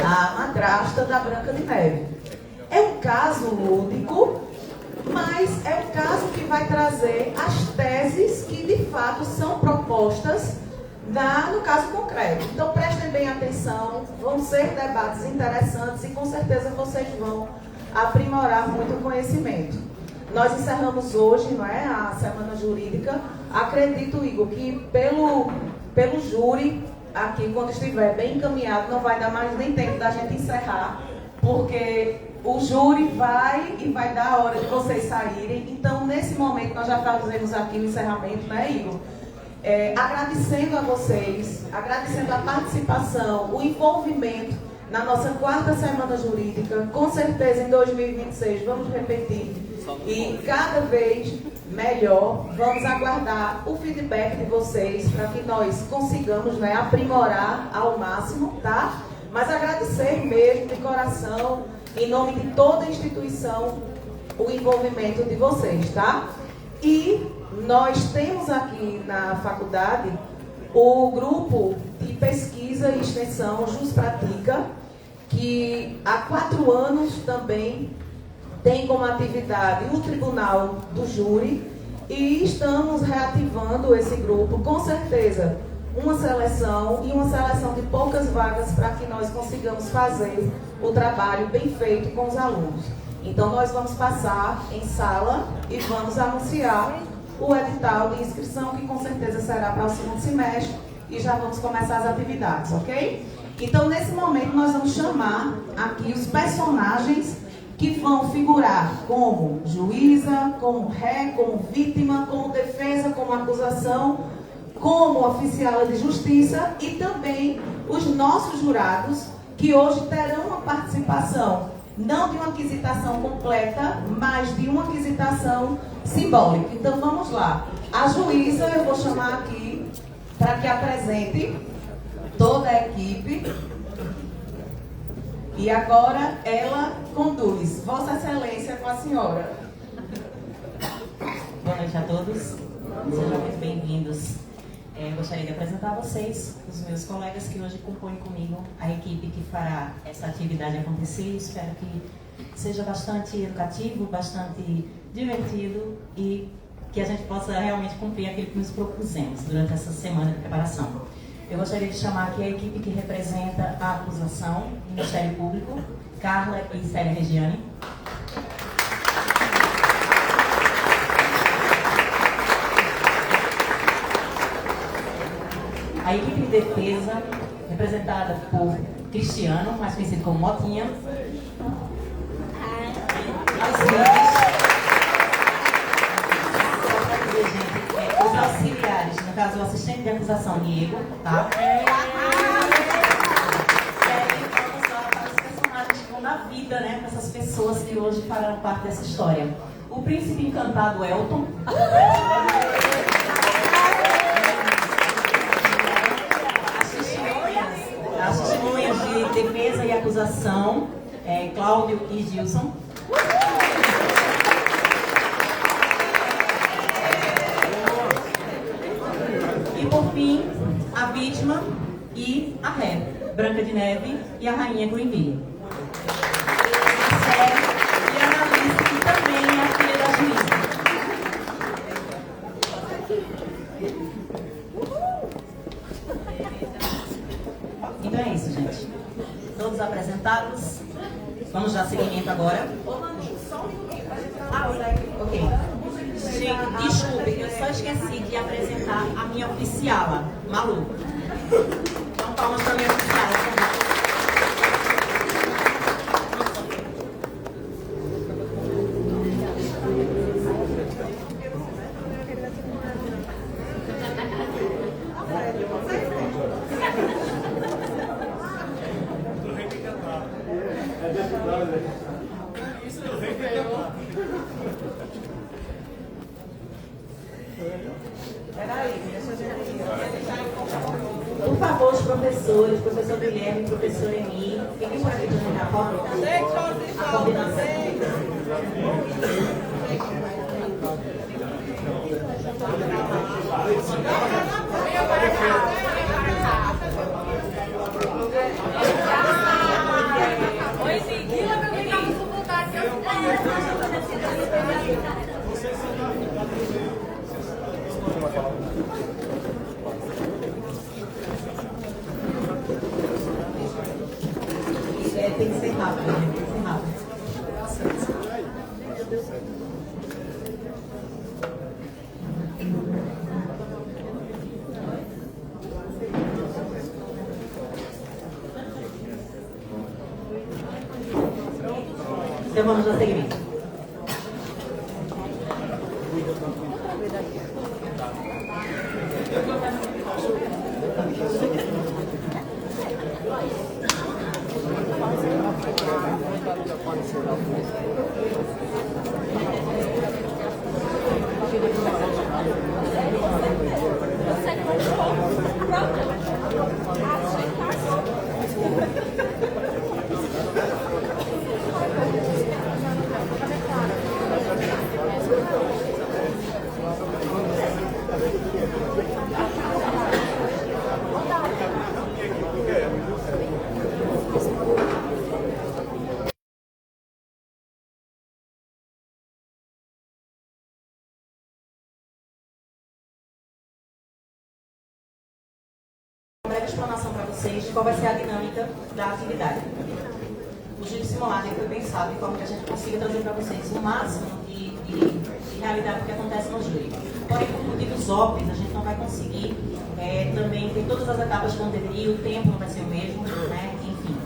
a madrasta da Branca de Neve. É um caso lúdico, mas é um caso que vai trazer as teses que de fato são propostas no caso concreto. Então prestem bem atenção, vão ser debates interessantes e com certeza vocês vão aprimorar muito o conhecimento. Nós encerramos hoje, não é, a Semana Jurídica. Acredito, Igor, que pelo júri, aqui quando estiver bem encaminhado, não vai dar mais nem tempo da gente encerrar, porque o júri vai dar a hora de vocês saírem. Então, nesse momento, nós já fazemos aqui o encerramento, né, Igor? Agradecendo a vocês, agradecendo a participação, o envolvimento na nossa 4ª Semana Jurídica. Com certeza, em 2026, vamos repetir. E cada vez melhor, vamos aguardar o feedback de vocês para que nós consigamos, né, aprimorar ao máximo, tá? Mas agradecer mesmo de coração, em nome de toda a instituição, o envolvimento de vocês, tá? E nós temos aqui na faculdade o grupo de pesquisa e extensão Jus Pratica, que há 4 anos também tem como atividade o Tribunal do Júri, e estamos reativando esse grupo, com certeza, uma seleção de poucas vagas para que nós consigamos fazer o trabalho bem feito com os alunos. Então nós vamos passar em sala e vamos anunciar o edital de inscrição, que com certeza será para o 2º semestre, e já vamos começar as atividades, ok? Então nesse momento nós vamos chamar aqui os personagens que vão figurar como juíza, como ré, como vítima, como defesa, como acusação, como oficial de justiça, e também os nossos jurados, que hoje terão uma participação, não de uma quisitação completa, mas de uma quisitação simbólica. Então vamos lá. A juíza eu vou chamar aqui para que apresente toda a equipe. E agora ela conduz. Vossa Excelência com a senhora. Boa noite a todos. Sejam muito bem-vindos. Gostaria de apresentar a vocês os meus colegas que hoje compõem comigo a equipe que fará essa atividade acontecer. Espero que seja bastante educativo, bastante divertido e que a gente possa realmente cumprir aquilo que nos propusemos durante essa semana de preparação. Eu gostaria de chamar aqui a equipe que representa a acusação do Ministério Público, Carla e Célia Regiane. A equipe de defesa, representada por Cristiano, mais conhecido como Motinha. Os auxiliares, no caso, o assistente de acusação, Diego, tá? Vamos lá para os personagens que vão dar vida, né, para essas pessoas que hoje farão parte dessa história. O príncipe encantado Elton. As testemunhas de defesa e acusação, Cláudio e Gilson. E por fim, a vítima e a ré, Branca de Neve e a rainha Joinville. A Célia e a Annalise, que também é a filha da juíza. Então é isso, gente. Todos apresentados. Vamos dar seguimento agora. Ok. Gente, desculpe, eu só esqueci de apresentar a minha oficiala, Malu. Então, palmas para a minha oficiala. Por favor, os professores, professor Guilherme, professor Emi, fiquem por aqui também na coordenação. tem que ser rápido, gente, tem que ser rápido. Então vamos dar seguimento. Uma breve explanação para vocês de qual vai ser a dinâmica da atividade. O júri simulado foi pensado de forma que a gente consiga trazer para vocês o máximo de realidade do que acontece no júri. Porém, por motivos óbvios, a gente não vai conseguir também ter todas as etapas como deveria, o tempo não vai ser o mesmo, né? Enfim.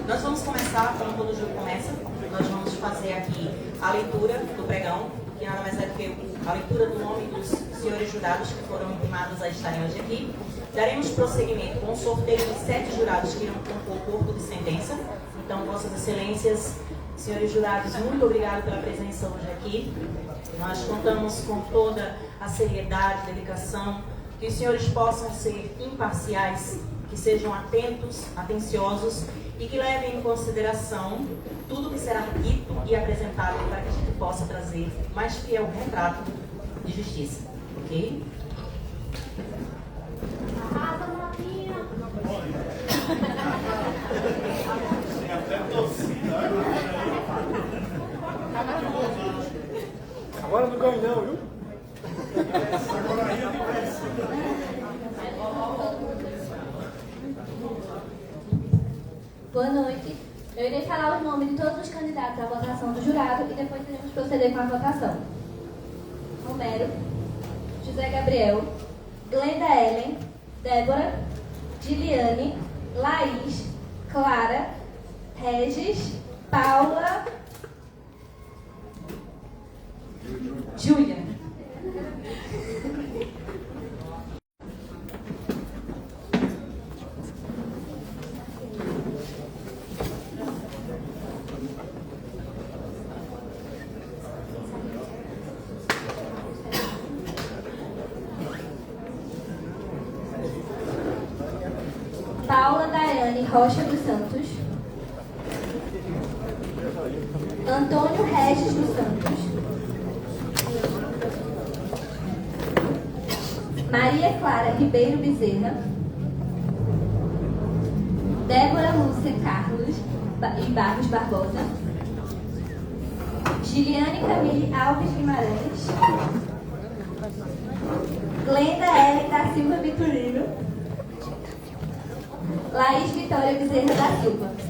Nós vamos começar, como todo júri começa, nós vamos fazer aqui a leitura do pregão, que nada mais é do que a leitura do nome dos senhores jurados que foram intimados a estarem hoje aqui. Daremos prosseguimento com o sorteio de 7 jurados que irão compor o corpo de sentença. Então, Vossas Excelências, senhores jurados, muito obrigado pela presença hoje aqui. Nós contamos com toda a seriedade, dedicação, que os senhores possam ser imparciais, que sejam atentos, atenciosos e que levem em consideração tudo que será dito e apresentado para que a gente possa trazer o mais fiel retrato de justiça. Ok? Agora não ganho não, viu? Boa noite. Eu irei falar os nomes de todos os candidatos à votação do jurado e depois iremos proceder com a votação. Romero, José Gabriel, Glenda Ellen, Débora, Giliane, Laís, Clara, Regis, Paula, Júlia. Paula Daiane Rocha dos Santos, Antônio Regis dos Santos, Maria Clara Ribeiro Bezerra, Débora Lúcia Carlos e Barros Barbosa, Giliane Camille Alves Guimarães, Glenda Ellen da Silva Vitorino, Laís Vitória Bezerra da Silva.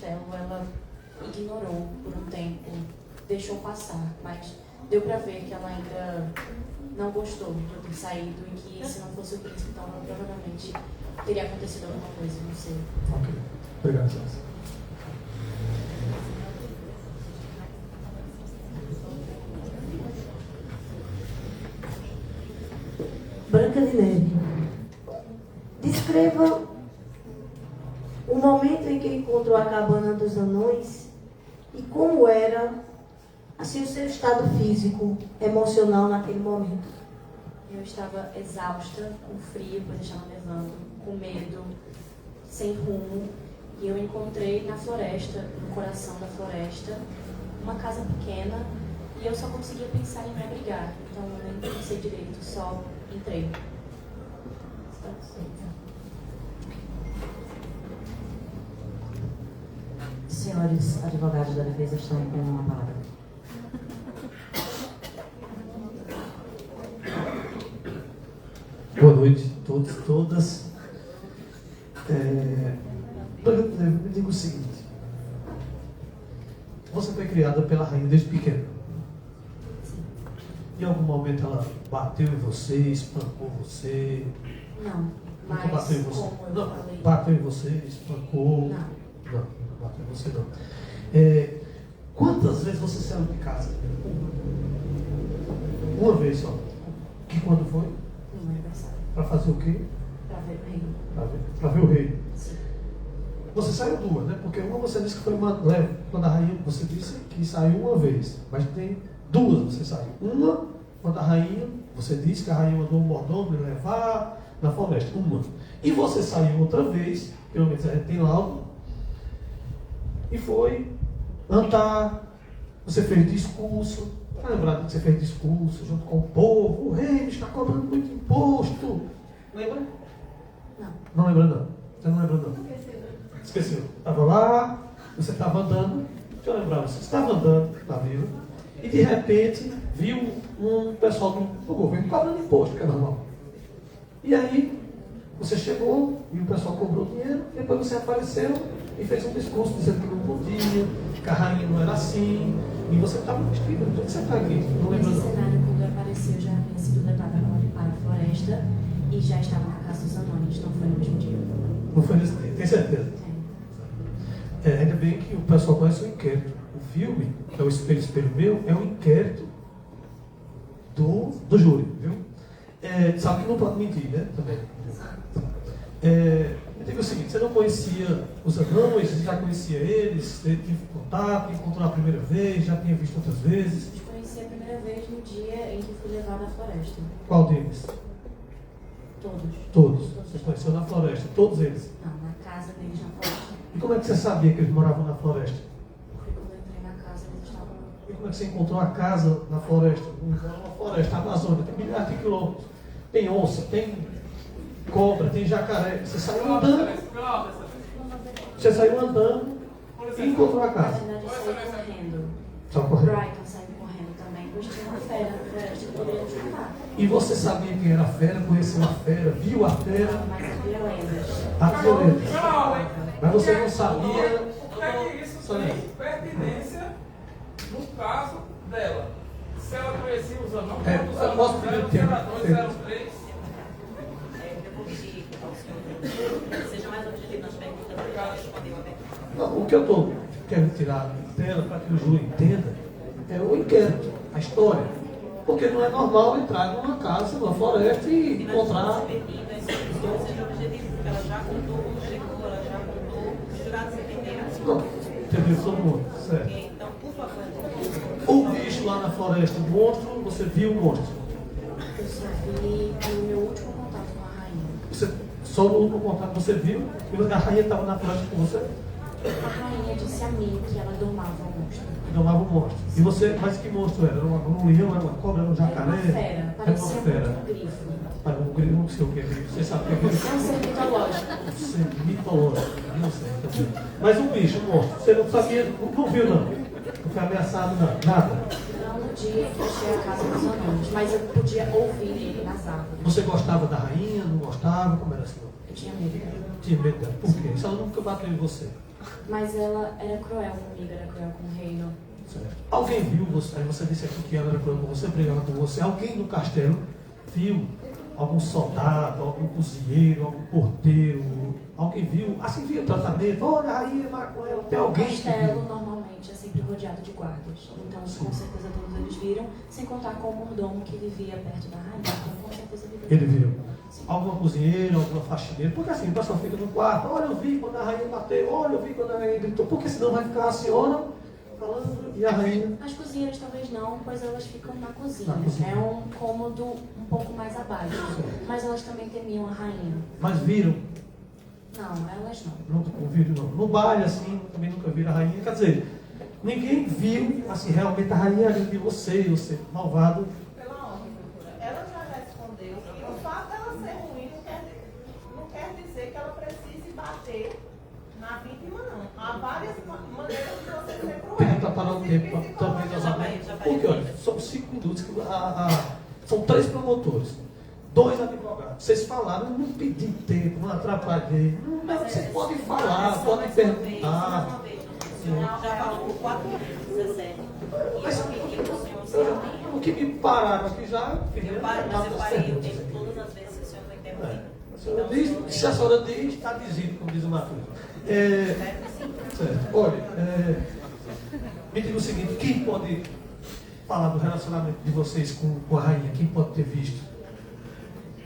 castelo, ela ignorou por um tempo, deixou passar, mas deu pra ver que ela ainda não gostou de eu ter saído e que se não fosse o príncipe, então ela provavelmente teria acontecido alguma coisa, não sei. Ok. Obrigado, Celso. Branca de Neve. Descreva o momento em que encontrou a cabana dos anões e como era assim o seu estado físico, emocional naquele momento. Eu estava exausta, com frio, pois estava nevando, com medo, sem rumo, e eu encontrei na floresta, no coração da floresta, uma casa pequena, e eu só conseguia pensar em me abrigar, então eu nem pensei direito, só entrei. Senhores advogados da defesa estão com uma palavra. Boa noite a todos e todas. Me diga o seguinte: você foi criada pela rainha desde pequena. Em algum momento ela bateu em você, espancou você? Não, mas Nunca bateu em você? como eu Não, falei... bateu em você, espancou? Não. Não bateu em você não. Quantas vezes você saiu de casa? Uma vez só. Que quando foi? No aniversário. Para fazer o quê? Para ver o rei. Para ver o rei. Sim. Você saiu duas, né? Porque uma você disse que foi uma leve. Quando a rainha, você disse que saiu uma vez. Mas tem duas você saiu. Uma, quando a rainha, você disse que a rainha mandou um mordomo me levar na floresta. Uma. E você saiu outra vez, pelo menos a gente tem laudo, e foi andar. Você fez discurso. Está lembrado que você fez discurso junto com o povo? O rei está cobrando muito imposto. Lembra? Não. Não lembra não. Você não lembra não. Esqueceu. Estava lá, você estava andando. Deixa eu lembrar, você estava andando na vila e de repente viu um pessoal do governo cobrando imposto, que é normal. E aí você chegou e o pessoal cobrou dinheiro, e depois você apareceu e fez um discurso dizendo que não podia, que a rainha não era assim, e você estava vestido. Por que você está aqui? Não lembra Nesse não. cenário, quando eu apareci, eu já havia sido levada para a floresta e já estava na casa dos anões, não foi no mesmo dia. Não foi nesse dia, tem certeza? Ainda bem que o pessoal conhece o inquérito. O filme, que é o Espelho, Espelho Meu, é um inquérito do júri, viu? Sabe que não pode mentir, né? Também. Me diga o seguinte: você não conhecia os anões, já conhecia eles, você teve contato, encontrou a primeira vez, já tinha visto outras vezes? Eu conheci a primeira vez no dia em que fui levada à floresta. Qual deles? Todos. Todos. Você conheceu na floresta, todos eles. Não, na casa deles na floresta. E como é que você sabia que eles moravam na floresta? Porque quando eu entrei na casa, eles estavam... E como é que você encontrou a casa na floresta? Uma floresta, a Amazônia, tem milhares de quilômetros. Tem onça, tem cobra, tem jacaré. Você saiu andando. Você saiu andando e encontrou a Na casa. verdade, eu saí correndo. Só O correndo. Brighton saiu correndo também, pois tinha uma fera na floresta que poderia nos matar. E você sabia quem era a fera, conheceu a fera, viu a fera, Mas havia lendas. a violenta. Mas você não sabia. O que é que isso tem pertinência no caso dela? Se ela conhecia os anões, Eu posso pedir o tempo. 0203. Eu vou pedir ao senhor que seja mais objetivo nas perguntas para eu responder uma pergunta. Não, o que eu estou querendo tirar da tela para que o júri entenda é o inquérito, a história. Porque não é normal entrar numa casa, numa floresta e encontrar. Seja objetivo, porque ela já contou como chegou, ela já contou, os jurados entenderam. Não, entendeu todo mundo, certo? Ok, então, por favor. O bicho lá na floresta, o monstro, você viu o monstro. Eu só vi no meu último contato com a rainha. Você, só no último contato você viu, e a rainha estava na floresta com você, A rainha disse a mim que ela domava o monstro. e domava o monstro. E você, mas que monstro era? Era um leão, era uma cobra, era um jacaré? Era uma fera, Era uma parecia fera. muito um grifo. Um grilo, não sei o que é grilo. Você sabe o que é grilo? É um ser mitológico. Um ser mitológico, não sei. Tá vendo? Mas um bicho, um monstro, você não sabia, não viu não. Não foi ameaçado, não. Nada. Não no dia que eu achei a casa dos anões, mas eu podia ouvir ele nas árvores. Você gostava da rainha, não gostava? Como era assim? Eu tinha medo dela. Tinha medo dela. Por quê? Se ela nunca bateu em você. Mas ela era cruel comigo, era cruel com o reino. Certo. Alguém viu você? Você disse aqui que ela era cruel com você, brigava com você. Alguém no castelo viu algum soldado, algum cozinheiro, algum porteiro? Alguém viu? Assim via tratamento? Olha, a rainha vai com ela. Tem O alguém que castelo viu? normalmente é sempre rodeado de guardas. Então, Sim. com certeza todos eles viram, sem contar com o mordomo que vivia perto da rainha. Então, com certeza viu. Ele viu. Sim. Alguma cozinheira, alguma faxineira. Porque assim, o pessoal fica no quarto. Olha, eu vi quando a rainha bateu. Olha, eu vi quando a rainha gritou. Porque senão vai ficar a senhora falando e a rainha. As cozinheiras talvez não, pois elas ficam na cozinha. Na cozinha. É um cômodo um pouco mais abaixo. Mas elas também temiam a rainha. Mas viram? Não, elas não. Nunca viram, não. No baile, assim, também nunca viram a rainha. Quer dizer, ninguém viu, assim, realmente a rainha ali de você malvado. Pela ordem, doutora. Ela já respondeu que o fato dela ser ruim não quer dizer que ela precise bater na vítima, não. Há várias maneiras de você ser cruel. Tem que parar o tempo Inclusive também das Já vai, amigas. já vai. Porque, olha, são 5 minutos que são 3 promotores, 2 advogados. Vocês falaram, eu não pedi tempo, não atrapalhei. Não, vocês podem falar, podem perguntar. Já falou por 4 minutos, 17. E eu pedi para o senhor se realmente. O que me pararam aqui já. Eu parei, mas eu parei o tempo todas as vezes que o senhor foi interrompido. Eu diz, se a senhora diz, está dizendo, como diz o Matheus. Certo. Olha, me diga o seguinte, quem pode falar do relacionamento de vocês com a rainha? Quem pode ter visto?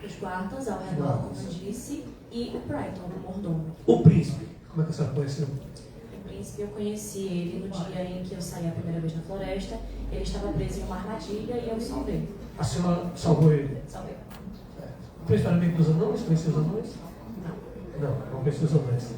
Os guardas ao redor, como eu disse, e o Brighton, o mordomo. O príncipe. Como é que a senhora conheceu? O príncipe, eu conheci ele no dia em que eu saí a primeira vez na floresta. Ele estava preso em uma armadilha e eu salvei. A senhora salvou ele? Salvei. O príncipe era amigo dos anões? Conhecia os anões? Não conhecia os anões.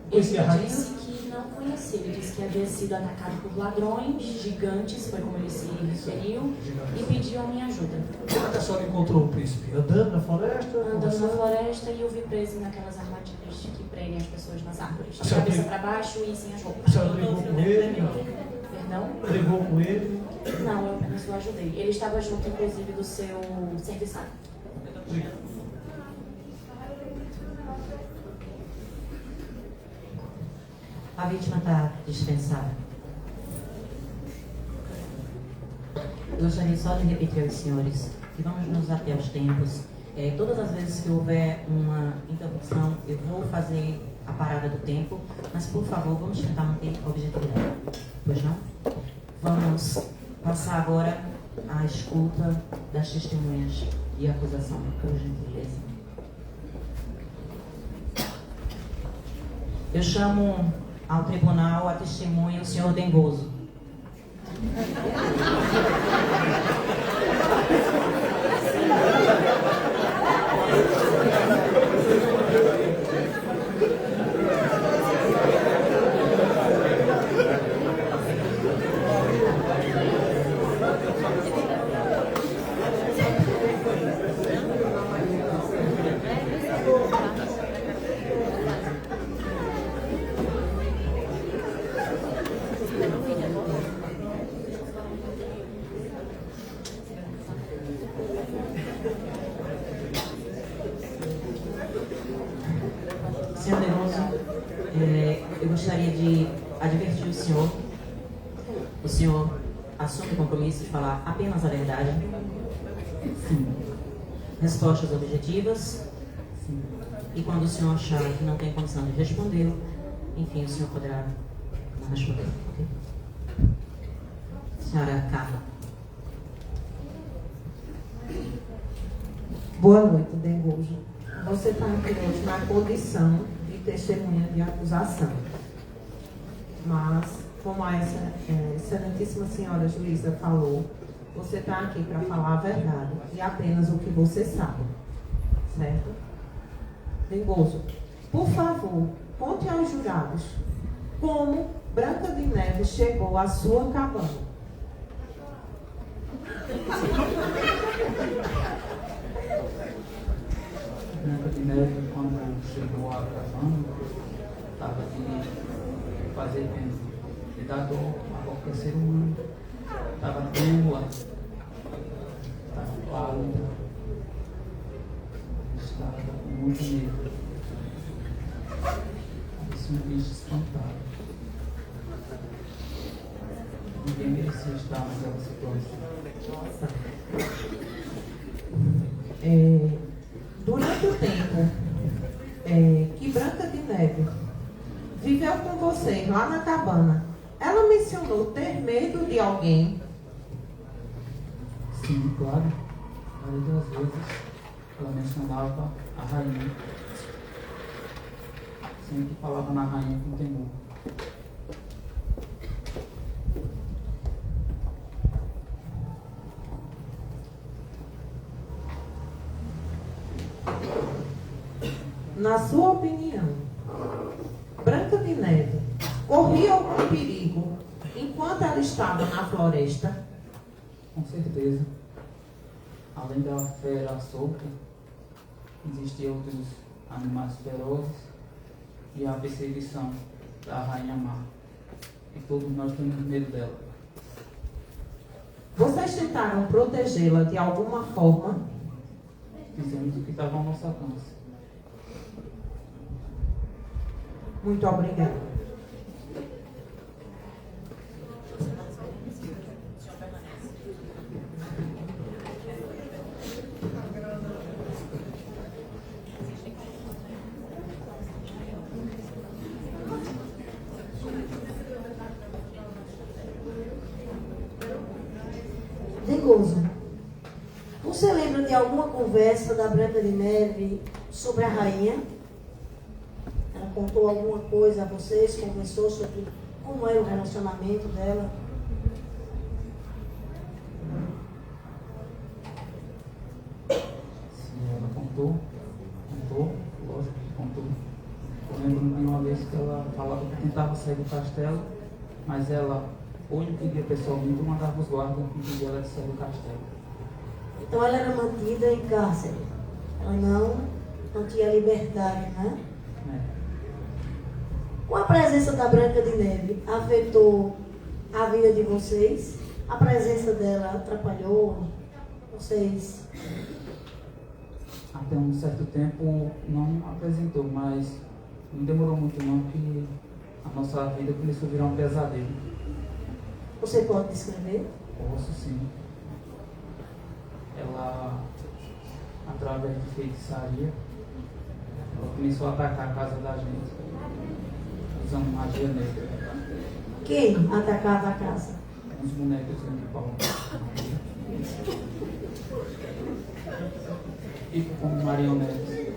Conhecia a Ele rainha? disse que não conhecia. Ele disse que havia sido atacado por ladrões, gigantes, foi como ele se referiu, e pediu a minha ajuda. Como é que a senhora encontrou o príncipe? Andando na floresta? Andando na conversando? floresta e eu vi preso naquelas armadilhas que prendem as pessoas nas árvores. A De senhora cabeça tem- para baixo e sem as A roupas. senhora brigou com ele? Perdão? Brigou com ele? Não, eu apenas o ajudei. Ele estava junto, inclusive, do seu serviçal. A vítima está dispensada. Eu gostaria só de repetir aos senhores que vamos nos ater aos tempos. Todas as vezes que houver uma interrupção, eu vou fazer a parada do tempo, mas por favor, vamos tentar manter a objetividade. Pois não? Vamos passar agora à escuta das testemunhas de acusação, por gentileza. Eu chamo ao tribunal a testemunha o senhor Dengoso. Senhor Dengoso, eu gostaria de advertir o senhor. O senhor assume o compromisso de falar apenas a verdade? Sim. Respostas objetivas? Sim. E quando o senhor achar que não tem condição de responder, enfim, o senhor poderá não responder. Ok? Senhora Carla. Boa noite, Dengoso. Você está aqui hoje na condição de testemunha de acusação. Mas, como a excelentíssima senhora juíza falou, você está aqui para falar a verdade e apenas o que você sabe. Certo? Dengoso, por favor, conte aos jurados como Branca de Neve chegou à sua cabana. Branca de Neve, quando chegou à cabana, estava de fazer bem, de dar dor a qualquer ser humano. Estava nua, estava pálida, estava com muito medo. Parecia um bicho espantado. ninguém merecia estar naquela situação. Durante o tempo que Branca de Neve viveu com vocês lá na cabana, ela mencionou ter medo de alguém? Sim, claro. Várias das vezes ela mencionava a rainha. Sempre falava na rainha com temor. Na sua opinião, Branca de Neve corria algum perigo enquanto ela estava na floresta? Com certeza. Além da fera solta, existiam outros animais ferozes e a perseguição da rainha má. E todos nós temos medo dela. Vocês tentaram protegê-la de alguma forma? Fizemos o que estava ao nosso alcance. Muito obrigada. Dengoso, você lembra de alguma conversa da Branca de Neve sobre a rainha? Ela contou alguma coisa a vocês, conversou sobre como era o relacionamento dela? Sim, ela contou, lógico que contou. Eu lembro de uma vez que ela falava que tentava sair do castelo, mas ela ou impedia pessoalmente ou mandava os guardas impedir ela de sair do castelo. Então ela era mantida em cárcere. Ela não tinha liberdade, né? É. Com a presença da Branca de Neve, afetou a vida de vocês? A presença dela atrapalhou vocês? Até um certo tempo não apresentou, mas não demorou muito não que a nossa vida começou a virar um pesadelo. Você pode descrever? Posso sim. Ela, através de feitiçaria, ela começou a atacar a casa da gente, usando magia negra. Quem atacava a casa? Uns bonecos de pau. Tipo como marionetes.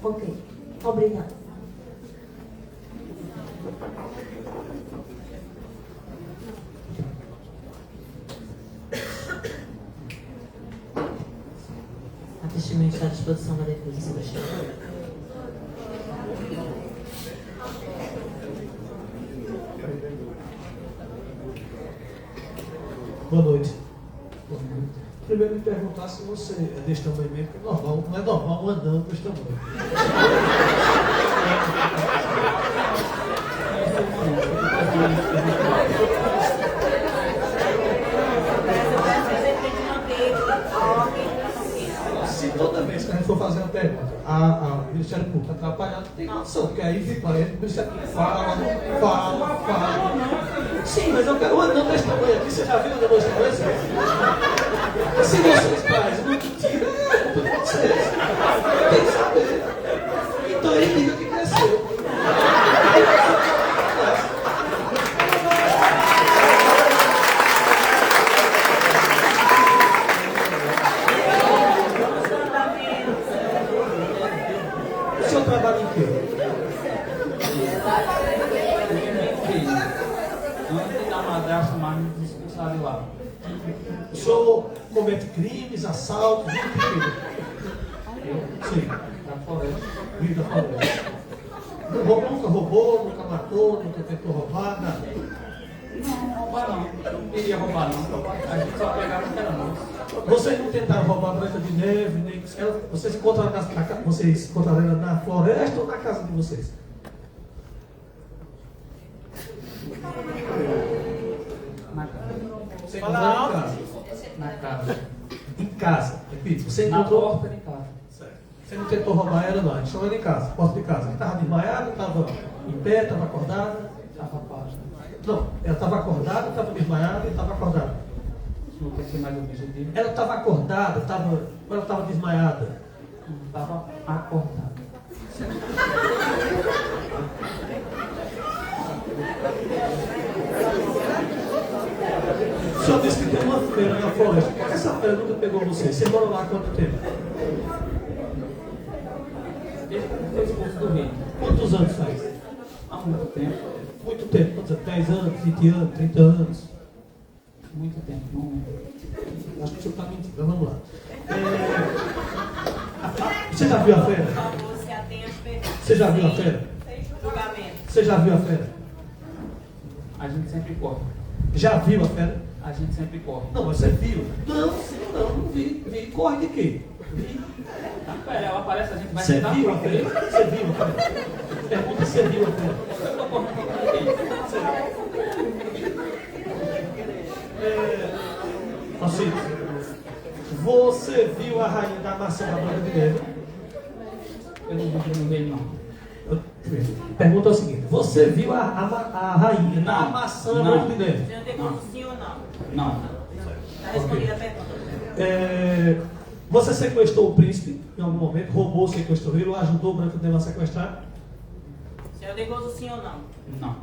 Ok, obrigada. A testemunha está à disposição da defesa, Sebastião. Boa noite. Primeiro me perguntar se você é desse tamanho mesmo, porque normal, não é normal um andando desse tamanho. Se toda vez que a gente for fazer uma pergunta, a Ministério Público atrapalhado, tem condição, porque aí fica, o Ministério Público fala. Sim, mas eu quero um andando desse tamanho aqui, você já viu um andando desse tamanho? Se vocês trazem uma mentira, é culpa de vocês. Tem que saber. Então ele diga que cresceu. O senhor trabalha em quê? Antes da madrasta, mas me expulsaram de lá. O senhor comete crimes, assaltos, muito crime. Sim, Da floresta. vida floresta. Nunca roubou, nunca matou, nunca tentou roubar, nada. Não, roubar não. Não queria roubar não. A gente só pegava o que era nosso. Vocês não tentaram roubar a Branca de Neve, nem vocês encontraram vocês encontraram ela na floresta ou na casa de vocês? Na casa. Você encontrou em casa? Na casa. Em casa, repito, você Na encontrou. porta de casa. Certo. Você não tentou roubar ela, não. A gente chamou ela em casa, porta de casa. Estava desmaiada, estava em pé, estava acordada. Estava parada. Não, ela estava acordada, estava desmaiada e estava acordada. Não quer ser mais objetivo? Ela estava acordada, ela estava desmaiada. Estava acordada. O senhor disse que tem uma feira na floresta. Por que essa feira nunca pegou você? Você mora lá há quanto tempo? Desde que foi expulso do reino. Quantos anos faz? Há muito tempo. Muito tempo. Quantos anos? 10 anos, 20 anos, 30 anos? Muito tempo. Não... Acho que o senhor está mentindo. Mas vamos lá. Você já viu a fera? Você já viu a fera? Você já viu a fera? A gente sempre corre. Já viu a fera? A gente sempre corre. Não, mas você viu? Não vi. Corre de quê? Vi. Pera, ela aparece, a gente vai Você tentar viu a correr. fera? Você viu a fera? Pergunta se você viu a fera. Eu tô correndo pra Assim, você viu a rainha da maçã da Branca de Neve? Eu não vi no meio, não. Pergunta é o seguinte: você viu a rainha da Não. maçã da Não. Branca de Neve? Senhor Degoso, sim ou não? Não. Está respondida a pergunta. Você sequestrou o príncipe em algum momento? Roubou, sequestrou ele ou ajudou o Branca de Neve a sequestrar? Senhor Degoso, sim ou não? Não.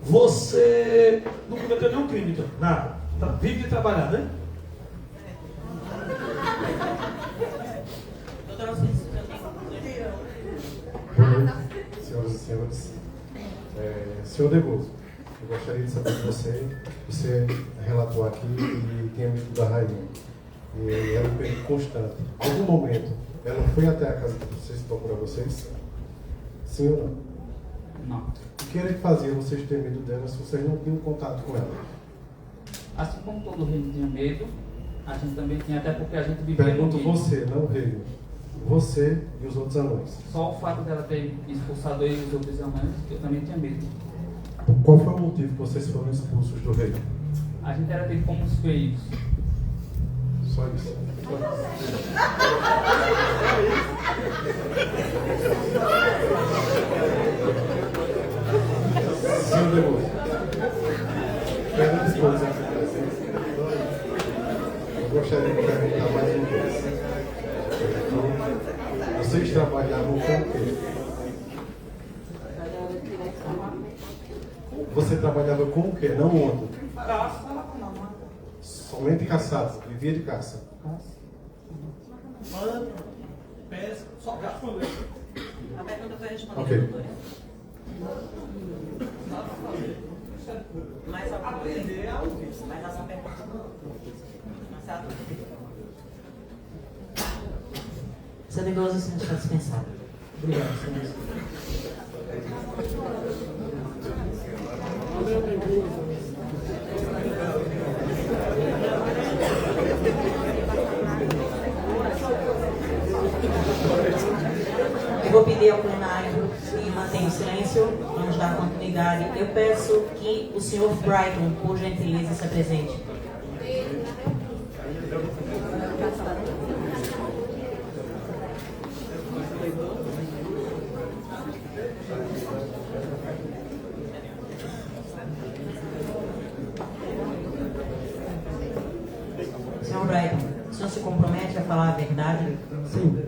Você não cometeu nenhum crime, então? Nada. Tá vivo de trabalhar, né? Doutora, você disse que eu tenho Boa noite, senhoras e senhores. Senhor Degoso, eu gostaria de saber de você relatou aqui que tinha medo da rainha. E era um perigo constante. Em algum momento, ela foi até a casa de vocês procurar vocês? Sim ou não? Não. O que era que fazia vocês terem medo dela se vocês não tinham contato com ela? Assim como todo reino tinha medo, a gente também tinha, até porque a gente vivia no Pergunto reino. você, não o reino. Você e os outros anões. Só o fato dela ter expulsado eu e os outros anões, eu também tinha medo. Qual foi o motivo que vocês foram expulsos do reino? A gente era tido como os feios. Só isso. Senhor Degoso, quero dispor aqui presente. Eu gostaria de perguntar mais uma vez. Vocês trabalhavam com o quê? Você trabalhava com o quê? Não onde? Somente caçado, vivia de caça. Mano, pesca, só caça. A pergunta foi respondida, Ok. doutora. Mais alguma coisa? Mais alguma pergunta? Marcelo? Senhor Degoso, o senhor está dispensado. Obrigado, senhor. Eu vou pedir ao plenário que mantenha o silêncio. Vamos dar continuidade. Eu peço que o senhor Brighton, por gentileza, se apresente. Senhor Brighton, o senhor se compromete a falar a verdade? Sim.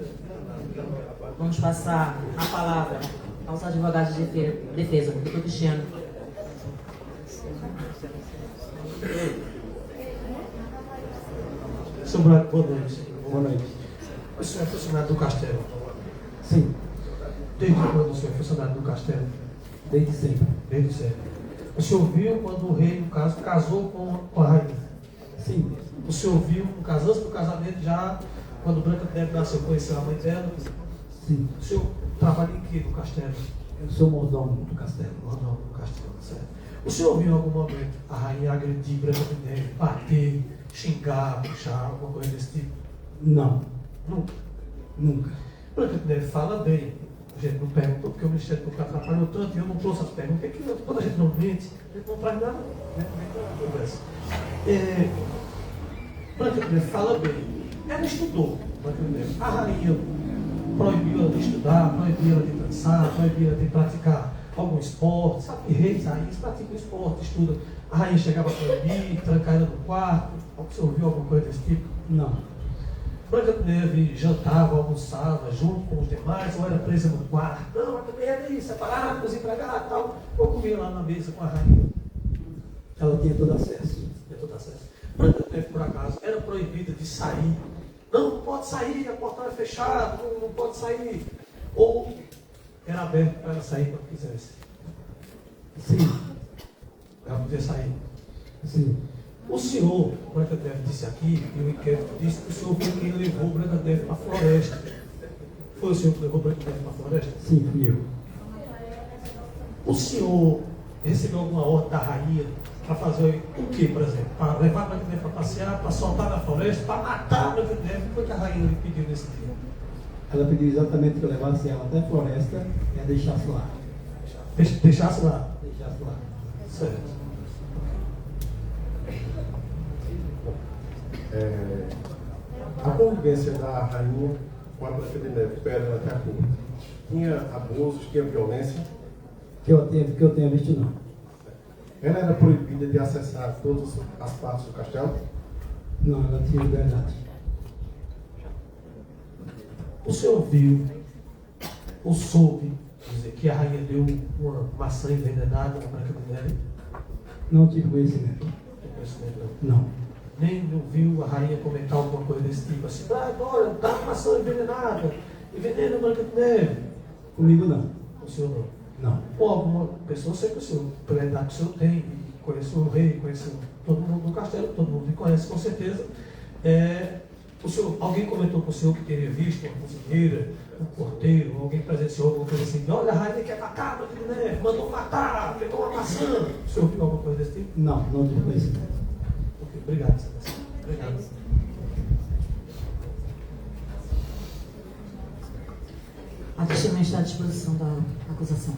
Vamos passar a palavra aos advogados de defesa. Doutor Cristiano. Senhor Braga, boa noite. Boa noite. O senhor é funcionário do castelo? Sim, Desde quando o senhor é funcionário do castelo? desde sempre. Desde sempre. O senhor viu quando o rei, no caso, casou com a rainha? Sim, O senhor viu, no caso, antes do casamento, já quando Branca de Neve nasceu, conheceu a mãe dela? sim. O senhor trabalha em que no castelo? Eu sou mordomo do castelo. Ou não, no castelo, certo. O senhor viu em algum momento a rainha agredir Branca de Neve, bater, xingar, puxar, alguma coisa desse tipo? Não, Nunca. nunca. Branca de Neve fala bem. A gente não perguntou porque o Ministério Público atrapalhou tanto e eu não trouxe as perguntas. Porque quando a gente não mente, a gente não traz nada, né? Não conversa. Branca de Neve fala bem. Ela estudou, Branca de Neve. A rainha proibiu ela de estudar, proibiu ela de dançar, proibiu ela de praticar algum esporte, sabe que reis, rainhas praticam esporte, estudam. A rainha chegava para dormir, trancar ela no quarto. Você ouviu alguma coisa desse tipo? Não. Branca de Neve jantava, almoçava junto com os demais, ou era presa no quarto. Não, Branca de Neve aí, separada com os empregados e tal. Ou comia lá na mesa com a rainha. Ela tinha todo acesso. Tinha todo acesso. Branca de Neve, por acaso, era proibida de sair. Não pode sair, a porta é fechada, não pode sair. Ou era aberto para ela sair quando quisesse. Sim. Ela podia sair. Sim. O senhor, Branca de Neve disse aqui, e o inquérito disse que o senhor foi quem levou Branca de Neve para a floresta. Foi o senhor que levou Branca de Neve para a floresta? Sim, fui eu. O senhor recebeu alguma ordem da rainha para fazer o quê, por exemplo? Para levar Branca de Neve para passear, para soltar na floresta, para matar Branca de Neve? O que foi que a rainha lhe pediu nesse dia? Ela pediu exatamente que eu levasse ela até a floresta e a deixasse lá. Deixasse lá? Deixasse lá. Certo. A convivência da rainha com a Branca de Neve, espera ela até a corte, tinha abusos, tinha violência? Que eu tenha visto, não. Ela era proibida de acessar todas as partes do castelo? Não, ela tinha liberdade. O senhor viu, ou soube dizer que a rainha deu uma maçã envenenada na Branca de Neve? Não tive conhecimento. Não conhecimento, não. Não. Nem ouviu a rainha comentar alguma coisa desse tipo, assim, agora dá uma maçã envenenada, envenena a Branca de Neve. Comigo não. O senhor não? Não. Ou alguma pessoa, sei que o senhor, pela idade que o senhor tem, conheceu o rei, conheceu todo mundo do castelo, todo mundo lhe conhece com certeza. O senhor, alguém comentou com o senhor que teria visto uma cozinheira, um porteiro, alguém presenciou alguma coisa assim, olha, a rainha quer matar a Branca de Neve, mandou matar, pegou uma maçã. O senhor viu alguma coisa desse tipo? Não, não tive conhecimento. Ok, obrigado, Excelência. Obrigado. A testemunha está à disposição da acusação.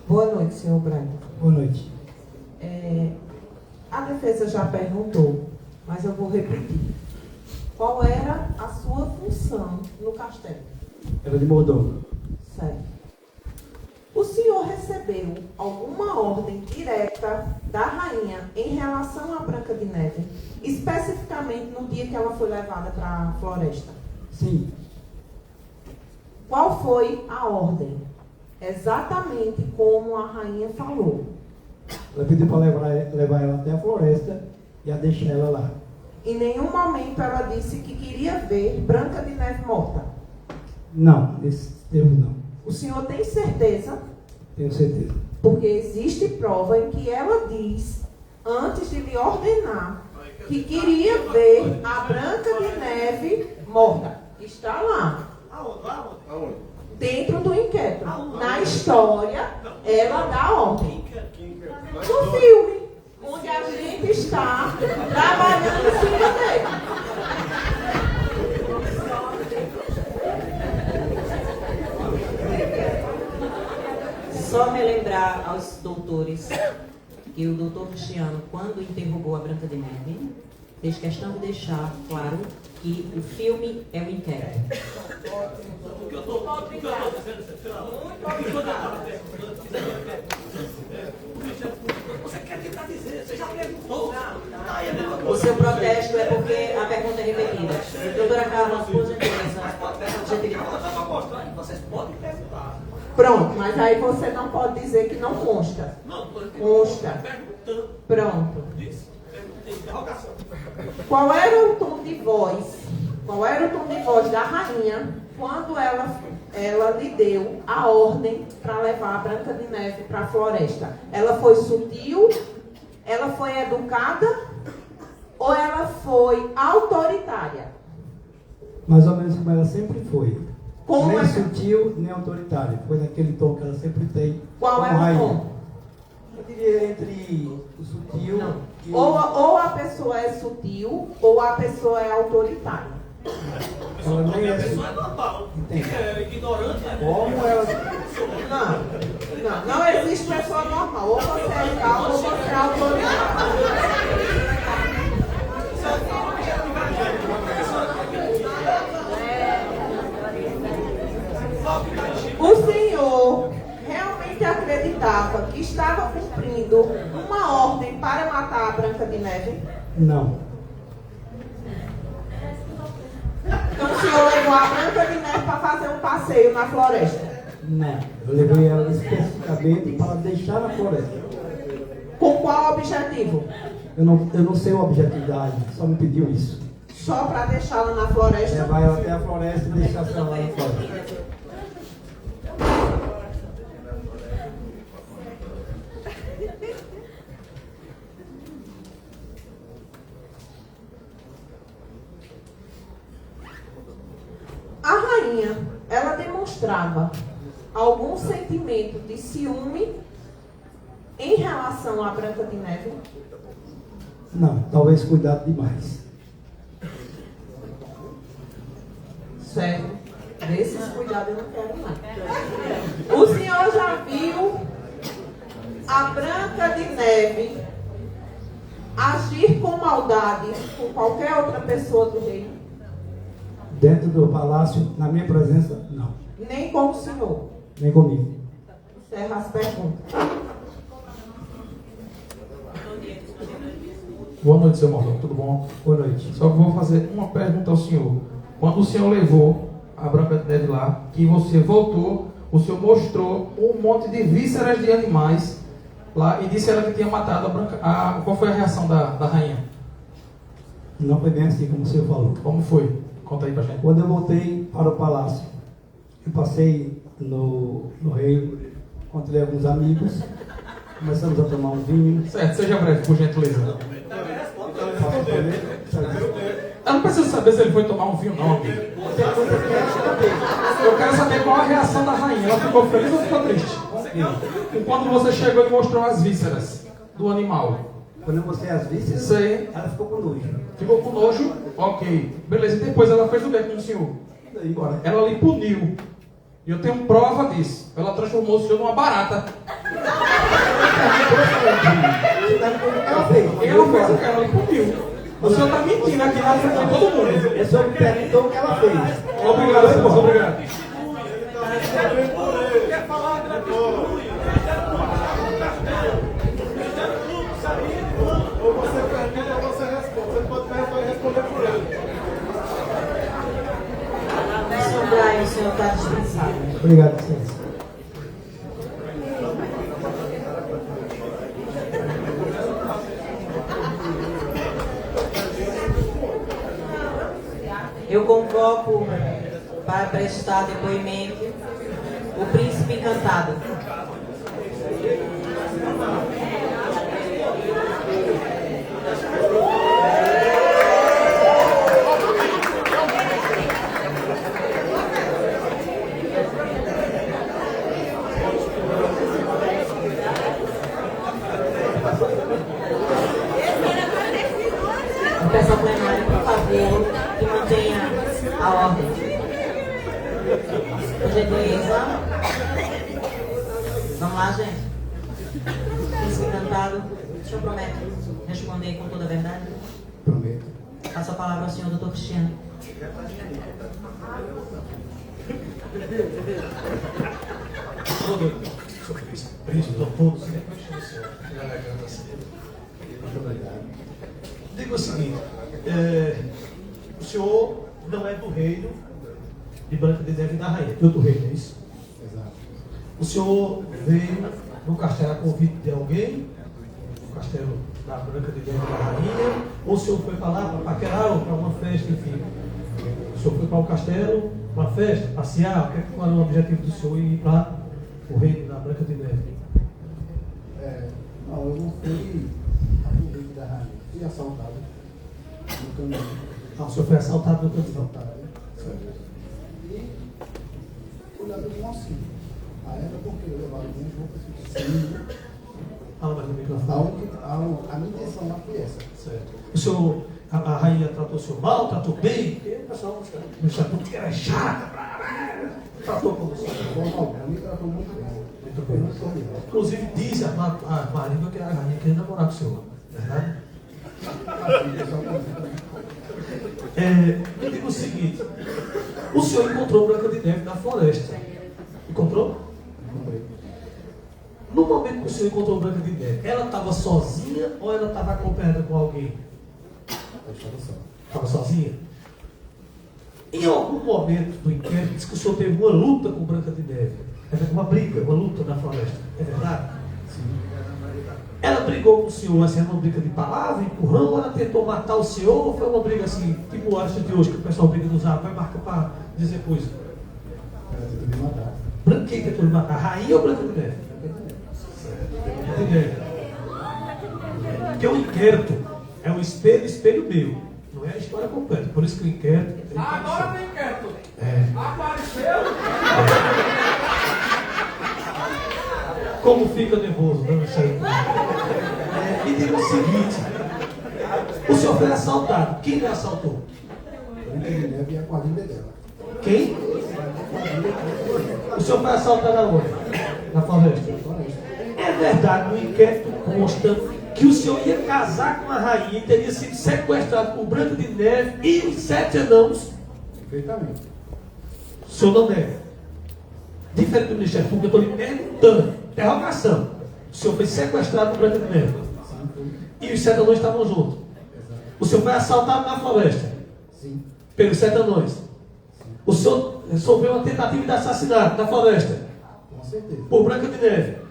Boa noite, senhor Branco. Boa noite. A defesa já perguntou, mas eu vou repetir. Qual era a sua função no castelo? Era de mordomo. Certo. O senhor recebeu alguma ordem direta da rainha em relação à Branca de Neve, especificamente no dia que ela foi levada para a floresta? Sim. Qual foi a ordem? Exatamente como a rainha falou. Ela pediu para levar ela até a floresta e a deixar ela lá. Em nenhum momento ela disse que queria ver Branca de Neve morta. Não, nesse termo não. O senhor tem certeza? Tenho certeza. Porque existe prova em que ela diz, antes de lhe ordenar, que queria ver a Branca de Neve morta. Está lá. Aonde? Dentro do inquérito. Na história, ela dá ordem. No filme, onde a gente está trabalhando em cima dele. Só relembrar aos doutores que o doutor Cristiano, quando interrogou a Branca de Neve, fez questão de deixar claro que o filme é um inquérito. Você quer tentar dizer? Você já perguntou. O seu protesto é porque a pergunta é repetida. Doutora Carla, por gentileza. Vocês podem perguntar. Pronto, mas aí você não pode dizer que não consta. Não, Consta. perguntando. Pronto. Disse, perguntei, interrogação. Qual era o tom de voz? Qual era o tom de voz da rainha quando ela lhe deu a ordem para levar a Branca de Neve para a floresta? Ela foi sutil? Ela foi educada? Ou ela foi autoritária? Mais ou menos como ela sempre foi. Como nem é? sutil, nem autoritária. Foi naquele tom que ela sempre tem. Qual como é o rainha. tom? Eu diria entre o sutil e o... Ou a pessoa é sutil, ou a pessoa é autoritária. Ela nem é Isso é normal. Entende? É ignorante. Como ela... Não existe pessoa normal. Ou você é calmo ou você é autoritário. estava cumprindo uma ordem para matar a Branca de Neve? Não. Então o senhor levou a Branca de Neve para fazer um passeio na floresta? Não. Eu levei ela especificamente para deixar na floresta. Com qual objetivo? Eu não sei o objetivo da Rainha, só me pediu isso. Só para deixá-la na floresta? Levar ela até a floresta e deixar ela lá na floresta. A rainha, ela demonstrava algum sentimento de ciúme em relação à Branca de Neve? Não, talvez cuidado demais. Certo. Desses cuidados eu não quero mais. O senhor já viu a Branca de Neve agir com maldade com qualquer outra pessoa do reino? Dentro do palácio, na minha presença, não. Nem com o senhor? Nem comigo. Encerra as perguntas. Boa noite, seu mordomo, tudo bom? Boa noite. Só que vou fazer uma pergunta ao senhor. Quando o senhor levou a Branca de Neve lá, que você voltou, o senhor mostrou um monte de vísceras de animais lá e disse a ela que tinha matado a Branca. Qual foi a reação da rainha? Não foi bem assim como o senhor falou. Como foi? Conta aí pra gente. Quando eu voltei para o palácio, eu passei no reino, encontrei alguns amigos, começamos a tomar um vinho. Certo, seja breve, por gentileza. Eu não preciso saber se ele foi tomar um vinho, não, amigo. Eu quero saber qual a reação da rainha. Ela ficou feliz ou ficou triste? E quando você chegou e mostrou as vísceras do animal? Quando eu mostrei as vísceras, sei. Ela ficou com nojo. Ficou com nojo? Ok. Beleza, e depois ela fez o que com o senhor? Ela lhe puniu. E eu tenho prova disso. Ela transformou o senhor numa barata. Ela fez. Ela fez o que? Ela lhe puniu. O senhor está mentindo aqui na frente de todo mundo. O senhor me perguntou o que ela fez. Obrigado, senhor. Obrigado. Quer falar, ou você pergunta ou você responde. Você pode perguntar e responder por ele. Senhor Brian, o senhor está dispensado. Obrigado, senhor. Eu convoco para prestar depoimento o príncipe encantado. Peço ao plenário, por favor, que mantenha a ordem. Por gentileza. Vamos lá, gente. Príncipe encantado, o senhor promete responder com toda a verdade? Prometo. Passo a palavra ao senhor, doutor Cristiano. Príncipe, doutor, diga o seguinte, o senhor não é do reino de Branca de Neve e da Rainha, de outro reino, é isso? Exato. O senhor veio no castelo a convite de alguém, no castelo da Branca de Neve e da Rainha, ou o senhor foi para lá, para paquerar ou para uma festa, enfim? O senhor foi para o castelo, uma festa, passear, qual era o objetivo do senhor ir para o reino da Branca de Neve? Não, eu não fui a convite da rainha. Fui assaltado no caminho. Ah, o senhor foi assaltado no caminho? Assaltado, e fui lá do mocinho. A ela porque eu levava algumas roupas de Fala mais no microfone. A minha intenção lá foi essa. Certo. O senhor, a rainha tratou o senhor mal, tratou bem? Porque o pessoal não sabe tudo que era chata. Tratou como o senhor? A mim tratou muito bem. Inclusive diz a Marília que a rainha queria namorar com o senhor. Verdade? Me diga o seguinte, o senhor encontrou Branca de Neve na floresta. Encontrou? No No momento que o senhor encontrou Branca de Neve, ela estava sozinha ou ela estava acompanhada com alguém? Estava sozinha? Em algum momento do inquérito, diz que o senhor teve uma luta com Branca de Neve. Uma briga, uma luta na floresta. É verdade? Sim. Ela brigou com o senhor, assim, uma briga de palavra, empurrão, ou ela tentou matar o senhor, ou foi uma briga assim, tipo acho de hoje, que o pessoal briga no zap, vai marcar para dizer coisa? Ela tentou me matar. Quem tentou me matar? Rainha ou Branca de Neve? Entendeu? Porque o inquérito é um espelho meu, não é a história completa. Por isso que o inquérito. Agora tem inquérito. Apareceu? Como fica nervoso, não sei. Me diga o seguinte: o senhor foi assaltado. Quem lhe assaltou? Branca de Neve e a quadrilha dela. Quem? O senhor foi assaltado aonde? Na floresta. É verdade, no inquérito consta que o senhor ia casar com a rainha e teria sido sequestrado por Branca de Neve e os 7 anãos. Perfeitamente. O senhor não nega. Diferente do Ministério Público, eu estou lhe perguntando. Interrogação. O senhor foi sequestrado por Branca de Neve. E os 7 anões estavam juntos. O senhor foi assaltado na floresta. Sim. Pelos 7 anões. O senhor sofreu uma tentativa de assassinato na floresta. Com certeza. Por Branca de Neve.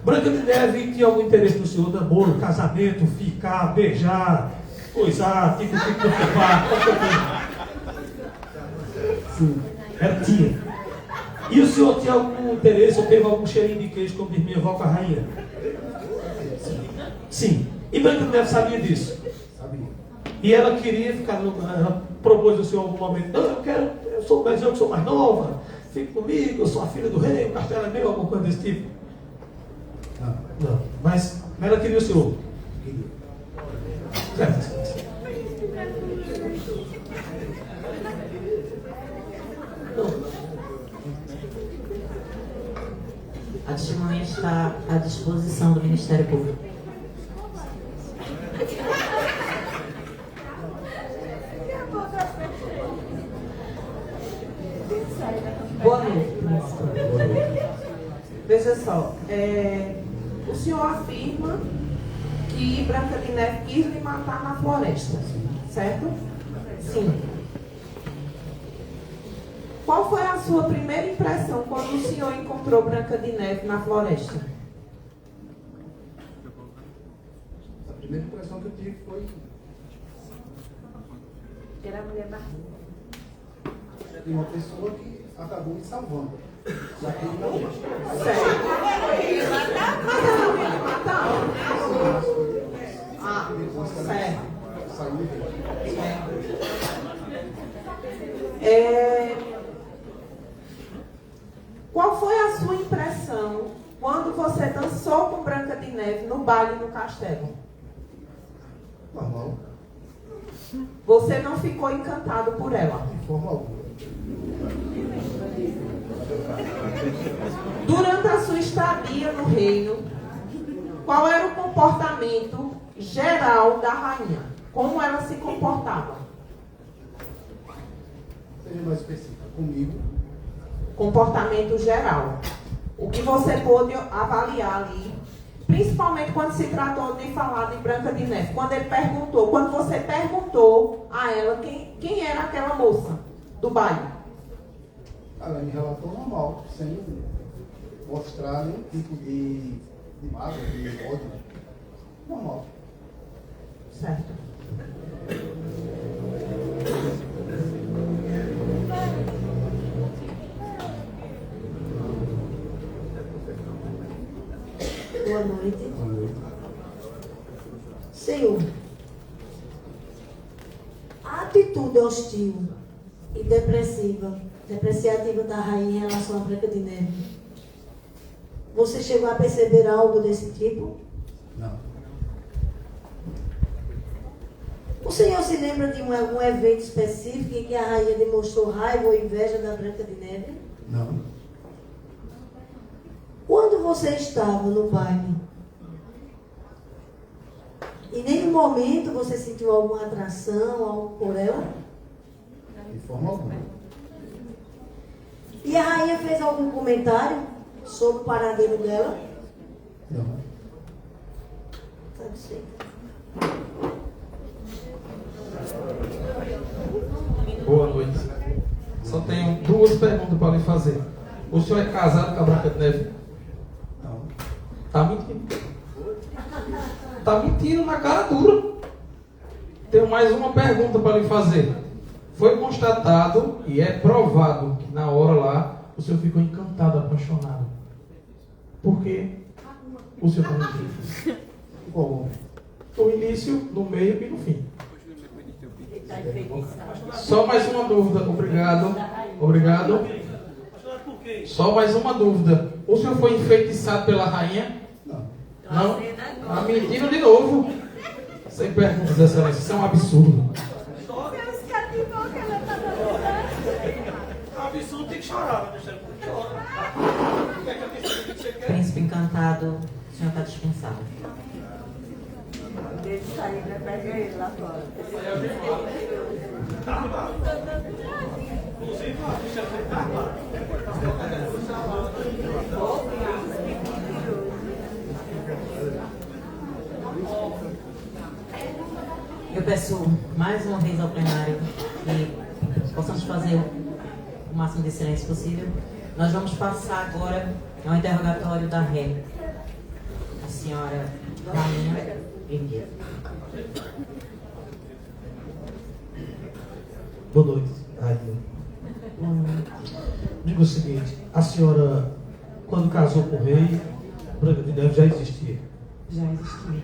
Branca de Neve tinha algum interesse no senhor? Namoro, casamento, ficar, beijar, coisar, tipo, qualquer coisa. Sim. Ela tinha. E o senhor tinha algum interesse ou teve algum cheirinho de queijo, como diz minha avó com a rainha? Sim. E Branca de Neve sabia disso? Sabia. E ela queria ficar, ela propôs ao senhor em algum momento, não, eu sou mais nova, fique comigo, eu sou a filha do rei, o castelo é meu, alguma coisa desse tipo. Não. Mas ela queria o senhor. Queria. Certo. A testemunha está à disposição do Ministério Público. Boa noite, príncipe. Veja só, o senhor afirma que Branca de Neve quis lhe matar na floresta, certo? Sim. Qual foi a sua primeira impressão quando o senhor encontrou Branca de Neve na floresta? A primeira impressão que eu tive foi. Era a mulher barriga. De uma pessoa que acabou me salvando. Já que ele não. Certo. Mas ela não ia matar? Ah, certo. Saiu dele. Qual foi a sua impressão quando você dançou com Branca de Neve no baile do castelo? Normal. Você não ficou encantado por ela? De forma alguma. Durante a sua estadia no reino, qual era o comportamento geral da rainha? Como ela se comportava? Seja mais específica. Comigo. Comportamento geral. O que você pôde avaliar ali, principalmente quando se tratou de falar de Branca de Neve, quando você perguntou a ela quem era aquela moça do baile. Ela me relatou normal, sem mostrar nenhum tipo de mágoa, de ódio. Normal. Certo. Boa noite. Boa noite. Senhor, a atitude hostil e depreciativa da rainha em relação à Branca de Neve, você chegou a perceber algo desse tipo? Não. O senhor se lembra de algum evento específico em que a rainha demonstrou raiva ou inveja da Branca de Neve? Não. Quando você estava no baile, em nenhum momento você sentiu alguma atração, algo por ela? De forma alguma. E a rainha fez algum comentário sobre o paradeiro dela? Não. Pode ser. Boa noite. Só tenho duas perguntas para lhe fazer. O senhor é casado com a Branca de Neve? Não. Tá mentindo. Tá mentindo na cara dura. Tenho mais uma pergunta para lhe fazer. Foi constatado e é provado que na hora lá o senhor ficou encantado, apaixonado. Por quê? O senhor está mentindo. Bom, no início, no meio e no fim. Só mais uma dúvida. Obrigado. Obrigado. Só mais uma dúvida. O senhor foi enfeitiçado pela rainha? Não. Não? Tá mentindo de novo. Sem perguntas, excelência. Isso é um absurdo. Absurdo tem que chorar, vai deixar ele chorar. Príncipe encantado, o senhor está dispensado. Deixa eu sair, vai pegar ele lá fora. Inclusive, a ficha foi clara. Eu peço mais uma vez ao plenário que possamos fazer o máximo de silêncio possível. Nós vamos passar agora ao interrogatório da ré. A senhora Rainha Guerreiro. Boa noite, Rainha. Digo o seguinte, a senhora, quando casou com o rei, Branca de Neve já existia? Já existia.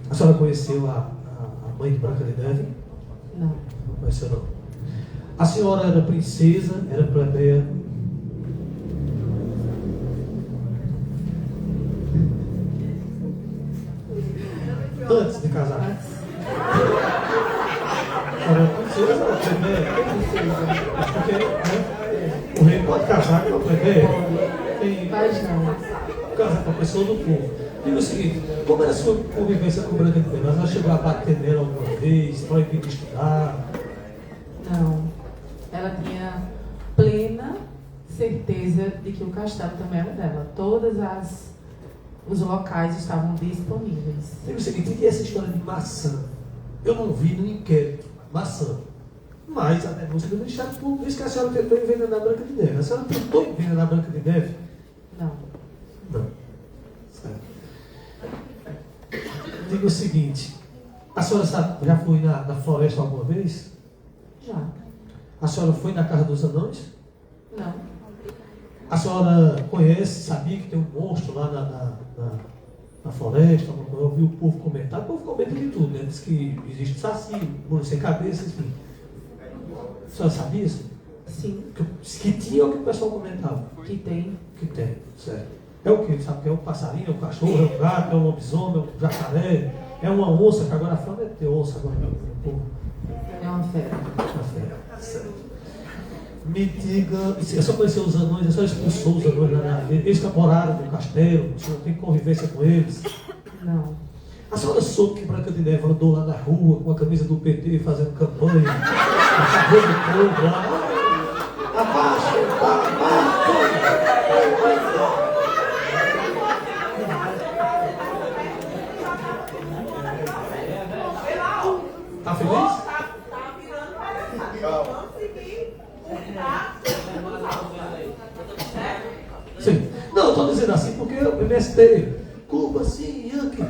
A senhora conheceu a mãe de Branca de Neve? Não. Não conheceu, não. A senhora era princesa, era plebeia? Antes de casar? Era princesa, era plebeia? Porque, né, o rei pode casar com a plebeia? Mas não. Casar com a pessoa do povo. Diga o seguinte, como era a sua convivência com Branca de Neve? Ela chegou a bater nela alguma vez, proibir de estudar? Não. Ela tinha plena certeza de que o castelo também era dela. Os locais estavam disponíveis. Diga o seguinte, e essa história de maçã? Eu não vi no inquérito maçã. Mas a denúncia do Ministério Público diz que a senhora tentou envenenar a Branca de Neve. A senhora tentou envenenar a Branca de Neve? Não. Não. Certo. Diga o seguinte, a senhora sabe, já foi na floresta alguma vez? Já. A senhora foi na Casa dos Anões? Não. A senhora conhece, sabia que tem um monstro lá na floresta? Eu ouvi o povo comentar, o povo comenta de tudo, né? Diz que existe saci, burro sem cabeça, enfim. A senhora sabia isso? Sim. Que tinha ou que o pessoal comentava? Que tem. Que tem, certo. É o que? Sabe que é um passarinho, é um cachorro, é um gato, é um lobisomem, é um jacaré, é uma onça, que agora a fama é ter onça agora no povo. É uma fera. Uma fera, certo. Me diga, a senhora conheceu os anões, a senhora expulsou os anões lá, eles moraram no castelo, a senhora tem convivência com eles? Não. A senhora soube que Branca de Neve andou lá na rua com a camisa do PT fazendo campanha, a favor do povo lá, abaixo, tá feliz? Sim. Não, eu estou dizendo assim porque o MST, Cuba, sim, Yankee,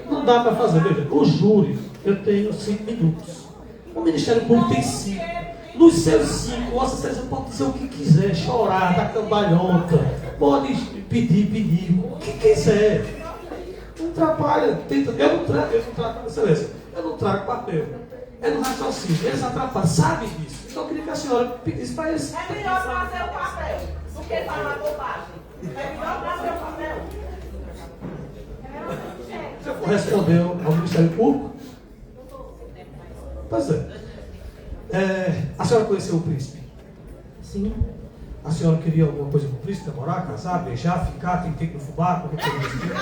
não dá para fazer. Veja, o júri, eu tenho 5 minutos. O Ministério Público tem 5. Nos seus 5, Vossa Excelência pode dizer o que quiser, chorar, dar cambalhota, pode pedir, o que quiser. Não atrapalha. Eu não trago, Excelência, eu não trago papel. É no raciocínio, eles atrapalham, sabem disso. Então eu queria que a senhora pedisse para eles. É melhor fazer o papel do que falar bobagem. É melhor fazer o papel. Você for responder ao Ministério Público? Pois é. A senhora conheceu o príncipe? Sim. A senhora queria alguma coisa com o príncipe? Namorar, casar, beijar, ficar, tem que no fubá, qualquer coisa desse tipo?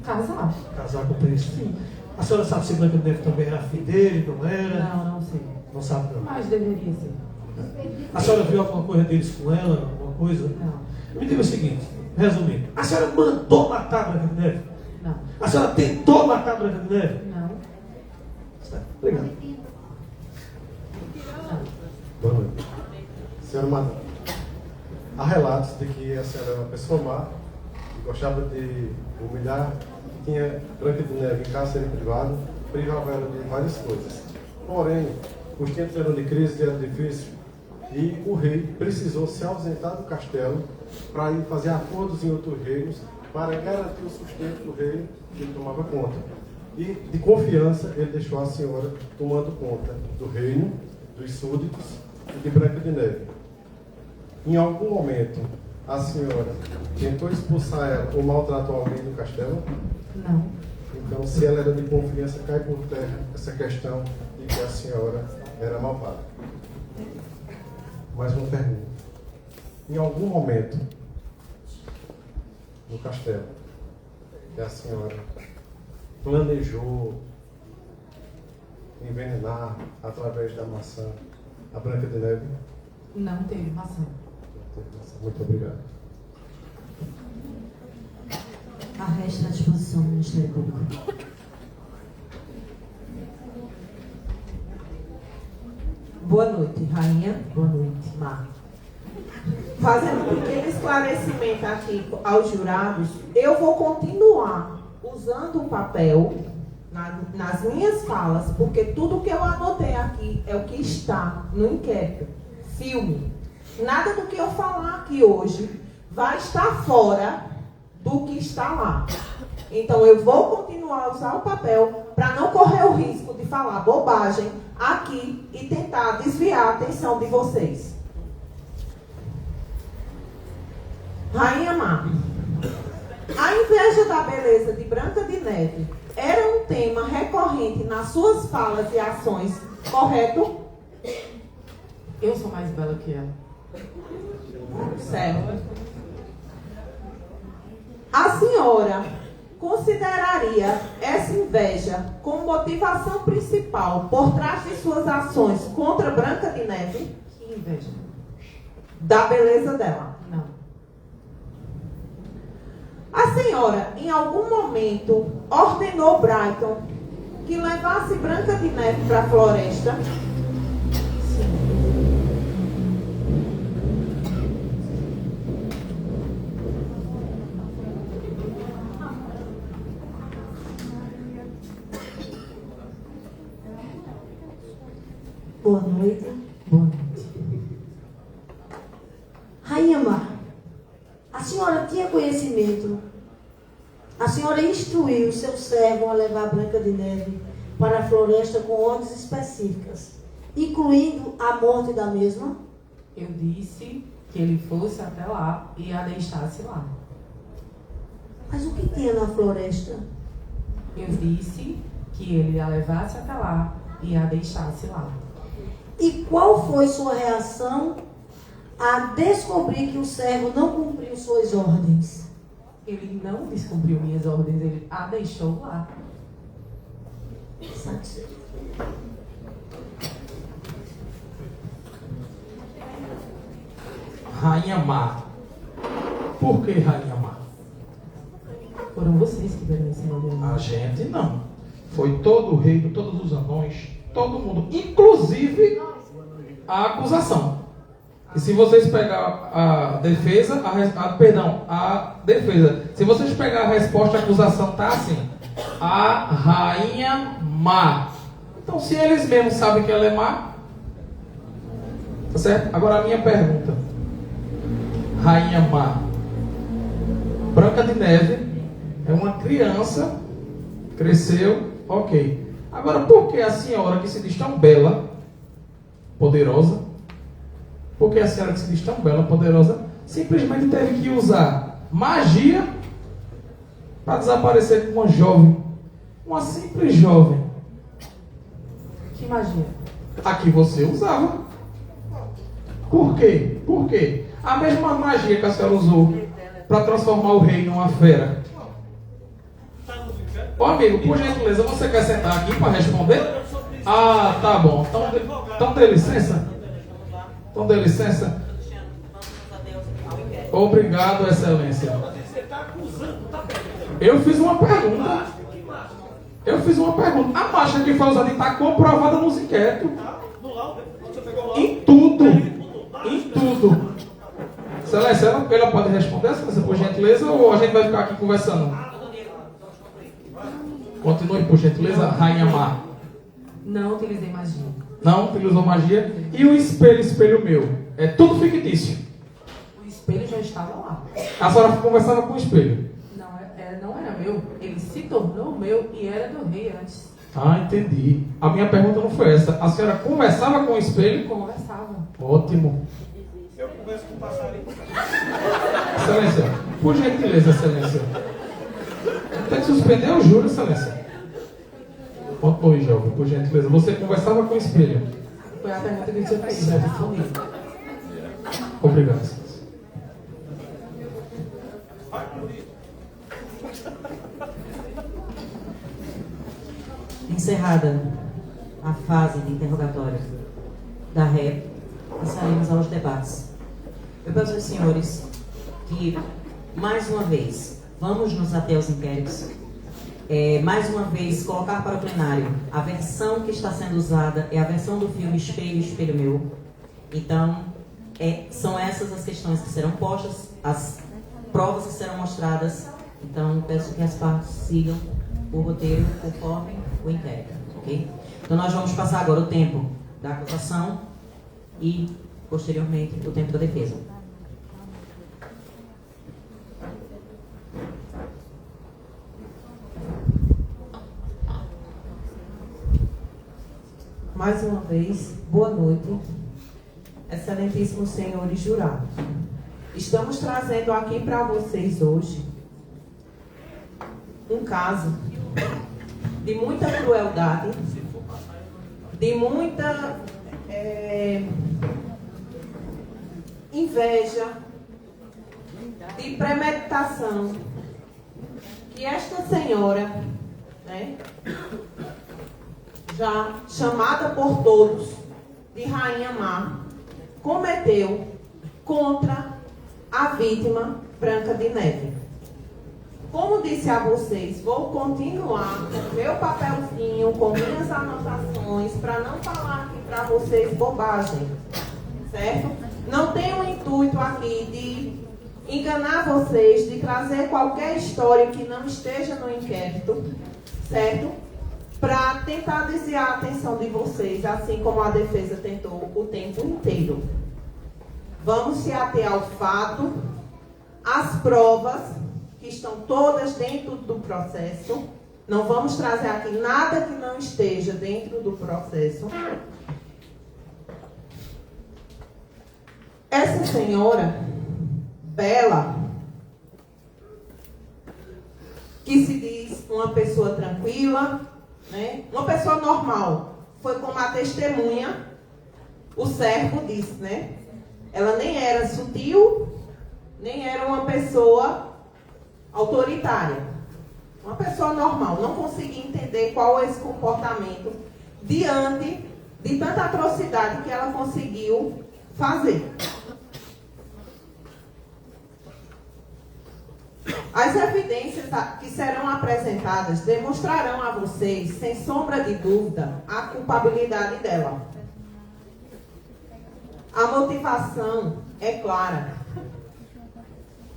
Casar. Casar com o príncipe? Sim. A senhora sabe se Branca de Neve também era filho dele, não era? Não sei. Não sabe não? Mas deveria ser. A senhora viu alguma coisa deles com ela? Alguma coisa? Não. Me diga o seguinte, resumindo. A senhora mandou matar a Branca de Neve? Não. A senhora tentou matar a Branca de Neve? Não. Obrigado. Boa noite. Senhora Madame, há relatos de que a senhora era uma pessoa má, que gostava de humilhar, que tinha Branca de Neve em cárcere privado, privava ela de várias coisas. Porém, os tempos eram de crise, era difícil, e o rei precisou se ausentar do castelo para ir fazer acordos em outros reinos para garantir o sustento do reino que ele tomava conta. E, de confiança, ele deixou a senhora tomando conta do reino, dos súditos e de Branca de Neve. Em algum momento, a senhora tentou expulsar ela ou maltratou alguém do castelo? Não. Então, se ela era de confiança, cai por terra essa questão de que a senhora era malvada. Mais uma pergunta. Em algum momento, no castelo, que a senhora planejou envenenar através da maçã a Branca de Neve? Não teve maçã. Muito obrigado. A resta à disposição do Ministério Público. Boa noite, rainha. Boa noite, Mar. Fazendo um pequeno esclarecimento aqui aos jurados, eu vou continuar usando o papel nas minhas falas, porque tudo que eu anotei aqui é o que está no inquérito, filme. Nada do que eu falar aqui hoje vai estar fora do que está lá. Então eu vou continuar a usar o papel para não correr o risco de falar bobagem aqui e tentar desviar a atenção de vocês. Rainha Má, a inveja da beleza de Branca de Neve era um tema recorrente nas suas falas e ações, correto? Eu sou mais bela que ela. Certo. A senhora consideraria essa inveja como motivação principal por trás de suas ações contra Branca de Neve? Que inveja? Da beleza dela? Não. A senhora, em algum momento, ordenou Brighton que levasse Branca de Neve para a floresta? Boa noite. Boa noite. Rainha Má, a senhora tinha conhecimento, a senhora instruiu o seu servo a levar Branca de Neve para a floresta com ordens específicas, incluindo a morte da mesma? Eu disse que ele fosse até lá e a deixasse lá. Mas o que tinha na floresta? Eu disse que ele a levasse até lá e a deixasse lá. E qual foi sua reação a descobrir que o servo não cumpriu suas ordens? Ele não descumpriu minhas ordens, ele a deixou lá. Rainha Má. Por que Rainha Má? Foram vocês que deram esse nome. A gente não. Foi todo o reino, todos os anões, todo mundo, inclusive a acusação. E se vocês pegar a defesa, a defesa, se vocês pegar a resposta, a acusação tá assim: a Rainha Má. Então, se eles mesmos sabem que ela é má, tá certo? Agora a minha pergunta: Rainha Má, Branca de Neve é uma criança, cresceu, ok. Agora, por que a senhora que se diz tão bela, poderosa, por que a senhora que se diz tão bela, poderosa, simplesmente teve que usar magia para desaparecer com uma jovem, uma simples jovem? Que magia? A que você usava. Por quê? Por quê? A mesma magia que a senhora usou para transformar o rei numa fera. Ô amigo, por gentileza, você quer sentar aqui para responder? Ah, tá bom. Então dê licença. Então dê licença. Obrigado, Excelência. Eu fiz uma pergunta. A marcha que foi usada está comprovada nos inquéritos. Em tudo. Excelência, ela pode responder, Excelência, por gentileza, ou a gente vai ficar aqui conversando? Continue, por gentileza, Rainha Mar. Não utilizei magia. Não utilizou magia. E o espelho meu? É tudo fictício. O espelho já estava lá. A senhora conversava com o espelho? Não era meu. Ele se tornou meu e era do rei antes. Ah, entendi. A minha pergunta não foi essa. A senhora conversava com o espelho? Conversava. Ótimo. Eu converso com o passarinho. Excelência, por gentileza, Excelência. Tem que suspender o júri, Excelência. Oi, jovem, por gentileza. Você conversava com o espelho? Foi a pergunta que eu tinha feito, já respondi. Obrigado, Excelência. Encerrada a fase de interrogatório da ré, passaremos aos debates. Eu peço aos senhores que, mais uma vez, vamos nos ater aos inquéritos. Mais uma vez, colocar para o plenário a versão que está sendo usada é a versão do filme Espelho, Espelho Meu. Então, são essas as questões que serão postas, as provas que serão mostradas. Então, peço que as partes sigam o roteiro conforme o inquérito, ok? Então, nós vamos passar agora o tempo da acusação e, posteriormente, o tempo da defesa. Mais uma vez, boa noite, excelentíssimos senhores jurados. Estamos trazendo aqui para vocês hoje um caso de muita crueldade, de muita inveja, de premeditação, que esta senhora, né, já chamada por todos de Rainha Má, cometeu contra a vítima Branca de Neve. Como disse a vocês, vou continuar com meu papelzinho, com minhas anotações, para não falar aqui para vocês bobagem, certo? Não tenho o intuito aqui de enganar vocês, de trazer qualquer história que não esteja no inquérito, certo? Para tentar desviar a atenção de vocês, assim como a defesa tentou o tempo inteiro. Vamos se ater ao fato, às provas, que estão todas dentro do processo. Não vamos trazer aqui nada que não esteja dentro do processo. Essa senhora, Bela, que se diz uma pessoa tranquila, né? Uma pessoa normal, foi como a testemunha, o servo disse, né? Ela nem era sutil, nem era uma pessoa autoritária. Uma pessoa normal, não conseguia entender qual é esse comportamento diante de tanta atrocidade que ela conseguiu fazer. As evidências que serão apresentadas demonstrarão a vocês, sem sombra de dúvida, a culpabilidade dela. A motivação é clara.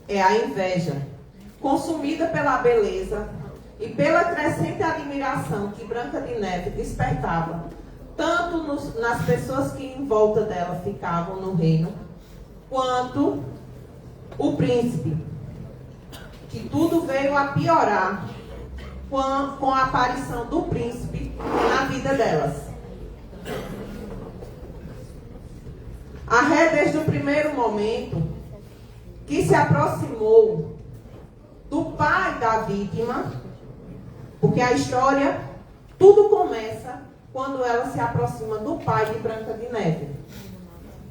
É a inveja, consumida pela beleza e pela crescente admiração que Branca de Neve despertava, tanto nas pessoas que em volta dela ficavam no reino, quanto o príncipe, que tudo veio a piorar com a aparição do príncipe na vida delas. A ré, desde o primeiro momento que se aproximou do pai da vítima, porque a história, tudo começa quando ela se aproxima do pai de Branca de Neve.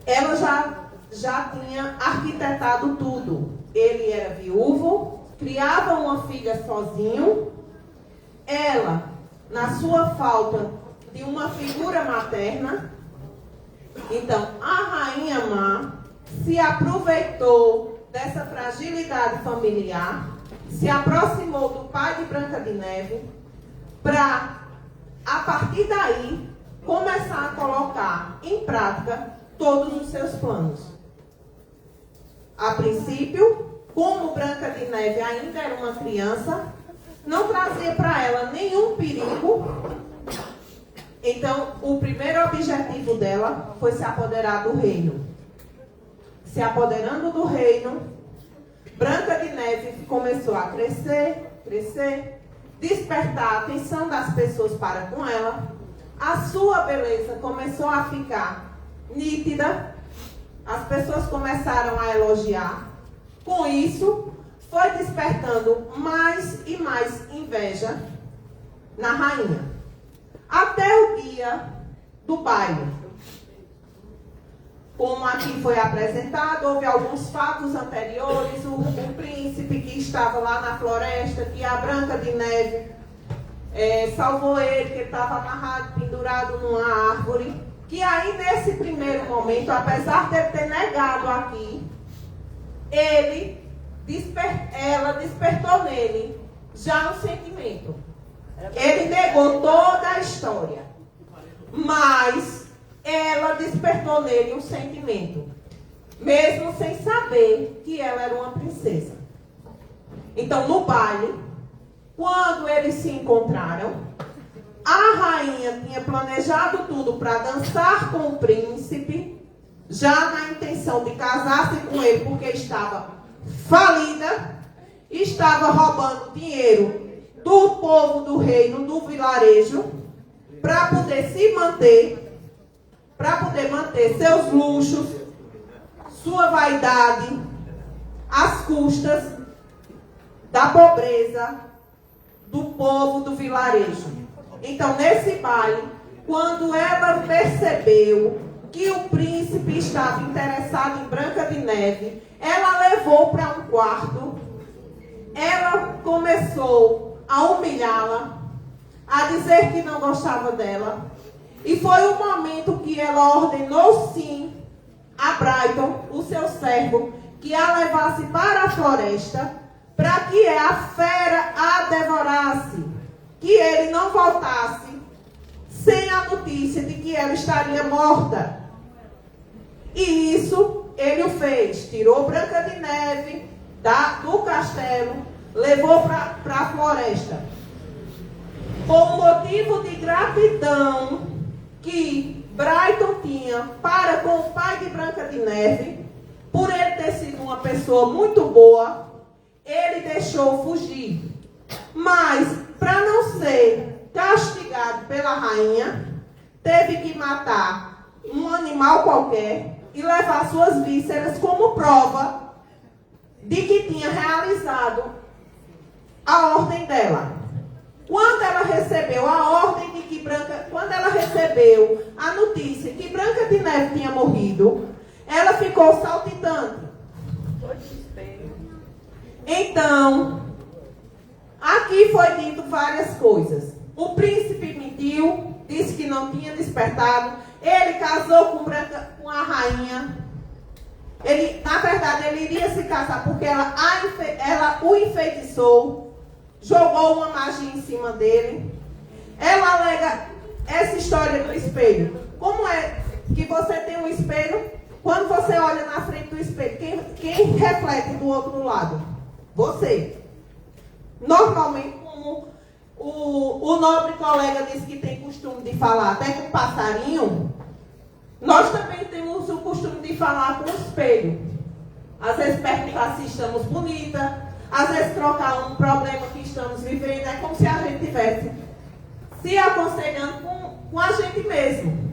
Ela já tinha arquitetado tudo. Ele era viúvo, criava uma filha sozinho. Ela, na sua falta de uma figura materna, Então, a rainha má se aproveitou dessa fragilidade familiar, se aproximou do pai de Branca de Neve para, a partir daí, começar a colocar em prática todos os seus planos. A princípio, como Branca de Neve ainda era uma criança, não trazia para ela nenhum perigo. Então, o primeiro objetivo dela foi se apoderar do reino. Se apoderando do reino, Branca de Neve começou a crescer, despertar a atenção das pessoas para com ela. A sua beleza começou a ficar nítida. As pessoas começaram a elogiar. Com isso, foi despertando mais e mais inveja na rainha. Até o dia do baile. Como aqui foi apresentado, houve alguns fatos anteriores. O príncipe que estava lá na floresta, que a Branca de Neve salvou ele, que ele estava amarrado, pendurado numa árvore. Que aí, nesse primeiro momento, apesar de ele ter negado aqui, ela despertou nele já um sentimento. Ele negou toda a história, mas ela despertou nele um sentimento, mesmo sem saber que ela era uma princesa. Então, no baile, quando eles se encontraram, a rainha tinha planejado tudo para dançar com o príncipe, já na intenção de casar-se com ele, porque estava falida, estava roubando dinheiro do povo do reino, do vilarejo, para poder se manter, para poder manter seus luxos, sua vaidade, às custas da pobreza do povo do vilarejo. Então, nesse baile, quando ela percebeu que o príncipe estava interessado em Branca de Neve, ela levou para um quarto, ela começou a humilhá-la, a dizer que não gostava dela, e foi o momento que ela ordenou sim a Brighton, o seu servo, que a levasse para a floresta, para que a fera a devorasse, que ele não voltasse sem a notícia de que ela estaria morta. E isso ele o fez. Tirou Branca de Neve do castelo, levou para a floresta. Com motivo de gratidão que Brighton tinha para com o pai de Branca de Neve, por ele ter sido uma pessoa muito boa, ele deixou fugir. Mas, para não ser castigado pela rainha, teve que matar um animal qualquer e levar suas vísceras como prova de que tinha realizado a ordem dela. Quando ela recebeu a ordem de que quando ela recebeu a notícia que Branca de Neve tinha morrido, ela ficou saltitante. Então, aqui foi dito várias coisas. O príncipe mentiu, disse que não tinha despertado. Ele casou com a rainha. Na verdade, ele iria se casar porque ela o enfeitiçou, jogou uma magia em cima dele. Ela alega essa história do espelho. Como é que você tem um espelho? Quando você olha na frente do espelho, quem reflete do outro lado? Você. Normalmente, como o nobre colega disse que tem costume de falar até com passarinho, nós também temos o costume de falar com o espelho. Às vezes perguntar se estamos bonitas, às vezes trocar um problema que estamos vivendo, é como se a gente estivesse se aconselhando com a gente mesmo.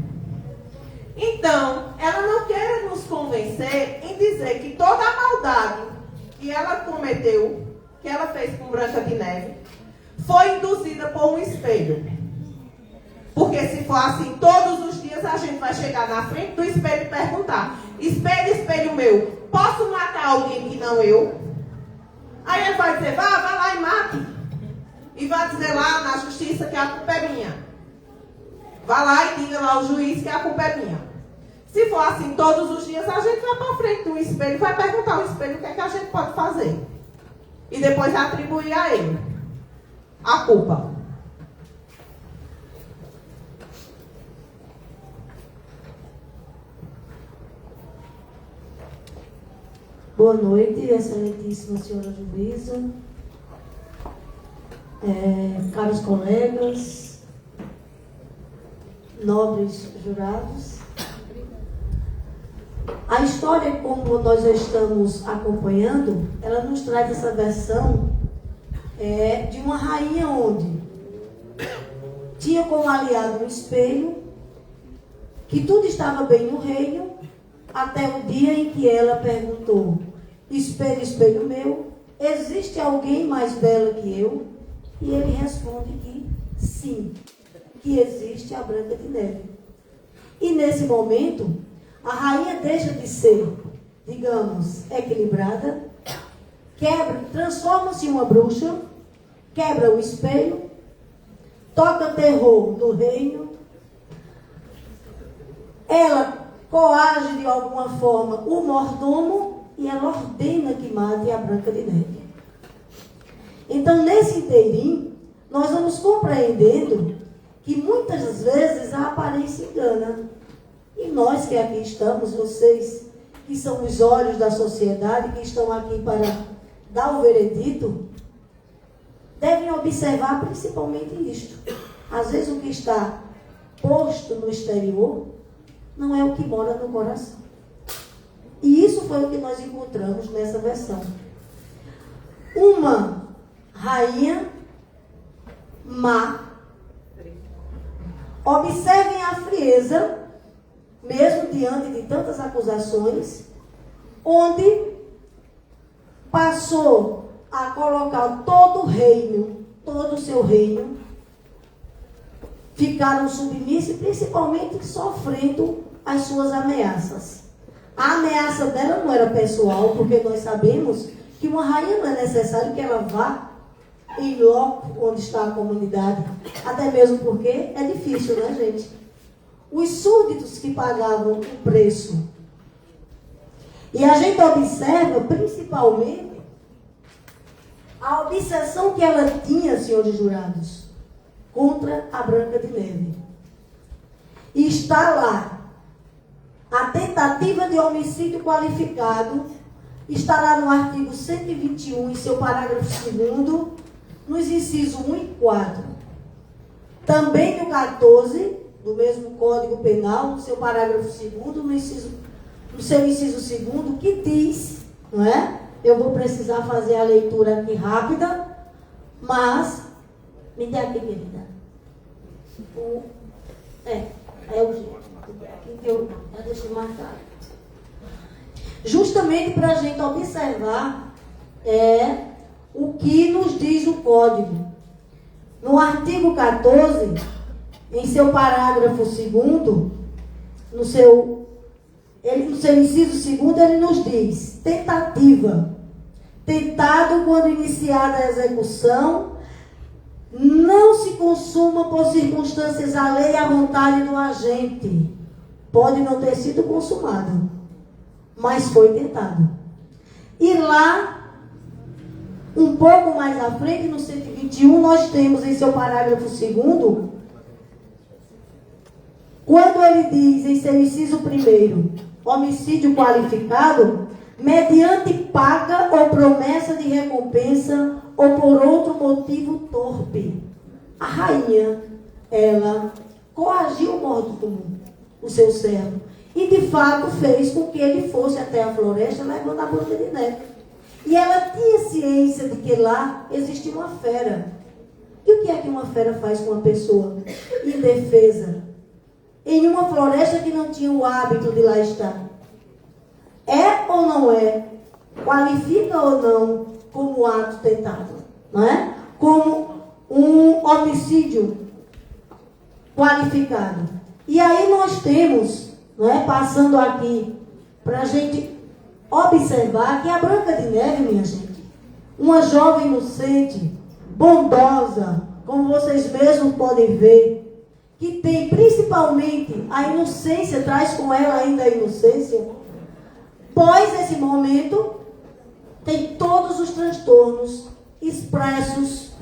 Então, ela não quer nos convencer em dizer que toda a maldade que ela cometeu, que ela fez com Branca de Neve, foi induzida por um espelho. Porque se for assim, todos os dias a gente vai chegar na frente do espelho e perguntar: espelho, espelho meu, posso matar alguém que não eu? Aí ele vai dizer: vá lá e mate. E vai dizer lá na justiça que a culpa é minha. Vá lá e diga lá ao juiz que a culpa é minha. Se for assim todos os dias, a gente vai para frente do espelho, vai perguntar ao espelho o que é que a gente pode fazer. E depois atribuir a ele a culpa. Boa noite, excelentíssima senhora juíza, caros colegas, nobres jurados. A história, como nós já estamos acompanhando, ela nos traz essa versão de uma rainha onde tinha como aliado um espelho, que tudo estava bem no reino, até o dia em que ela perguntou: espelho, espelho meu, existe alguém mais bela que eu? E ele responde que sim, que existe a Branca de Neve. E nesse momento, a rainha deixa de ser, digamos, equilibrada, transforma-se em uma bruxa, quebra o espelho, toca terror no reino, ela coage de alguma forma o mordomo e ela ordena que mate a Branca de Neve. Então, nesse inteirinho, nós vamos compreendendo que muitas vezes a aparência engana. E nós que aqui estamos, vocês que são os olhos da sociedade, que estão aqui para dar o veredito, devem observar principalmente isto. Às vezes o que está posto no exterior não é o que mora no coração. E isso foi o que nós encontramos nessa versão. Uma rainha má. Observem a frieza, mesmo diante de tantas acusações, onde passou a colocar todo o reino, todo o seu reino, ficaram submissos e principalmente sofrendo as suas ameaças. A ameaça dela não era pessoal, porque nós sabemos que uma rainha não é necessário que ela vá em loco onde está a comunidade, até mesmo porque é difícil, né, gente? Os súditos que pagavam o preço. E a gente observa principalmente a obsessão que ela tinha, senhores jurados, contra a Branca de Neve. E está lá a tentativa de homicídio qualificado, estará no artigo 121, em seu parágrafo 2º, nos incisos 1 e 4. Também no 14, do mesmo Código Penal, no seu parágrafo 2º, no seu inciso 2º, que diz, não é? Eu vou precisar fazer a leitura aqui rápida, mas me dê aqui, querida. É o jeito. Aqui que eu deixei marcado. Justamente para a gente observar o que nos diz o Código. No artigo 14, em seu parágrafo 2º, no seu inciso 2º, ele nos diz: tentativa. Tentado quando iniciada a execução, não se consuma por circunstâncias alheias à vontade do agente. Pode não ter sido consumado, mas foi tentado. E lá, um pouco mais à frente, no 121, nós temos em seu parágrafo 2º, quando ele diz em seu inciso 1º, homicídio qualificado, mediante paga ou promessa de recompensa ou por outro motivo torpe. A rainha, ela coagiu o mordomo, o seu servo, e de fato fez com que ele fosse até a floresta levando a Branca de Neve. E ela tinha ciência de que lá existia uma fera. E o que é que uma fera faz com uma pessoa indefesa? Em uma floresta que não tinha o hábito de lá estar. É ou não é? Qualifica ou não como ato tentado? Não é? Como um homicídio qualificado. E aí nós temos, não é, passando aqui, para a gente observar que a Branca de Neve, minha gente, uma jovem inocente, bondosa, como vocês mesmos podem ver, que tem principalmente a inocência, traz com ela ainda a inocência, pós esse momento, tem todos os transtornos expressos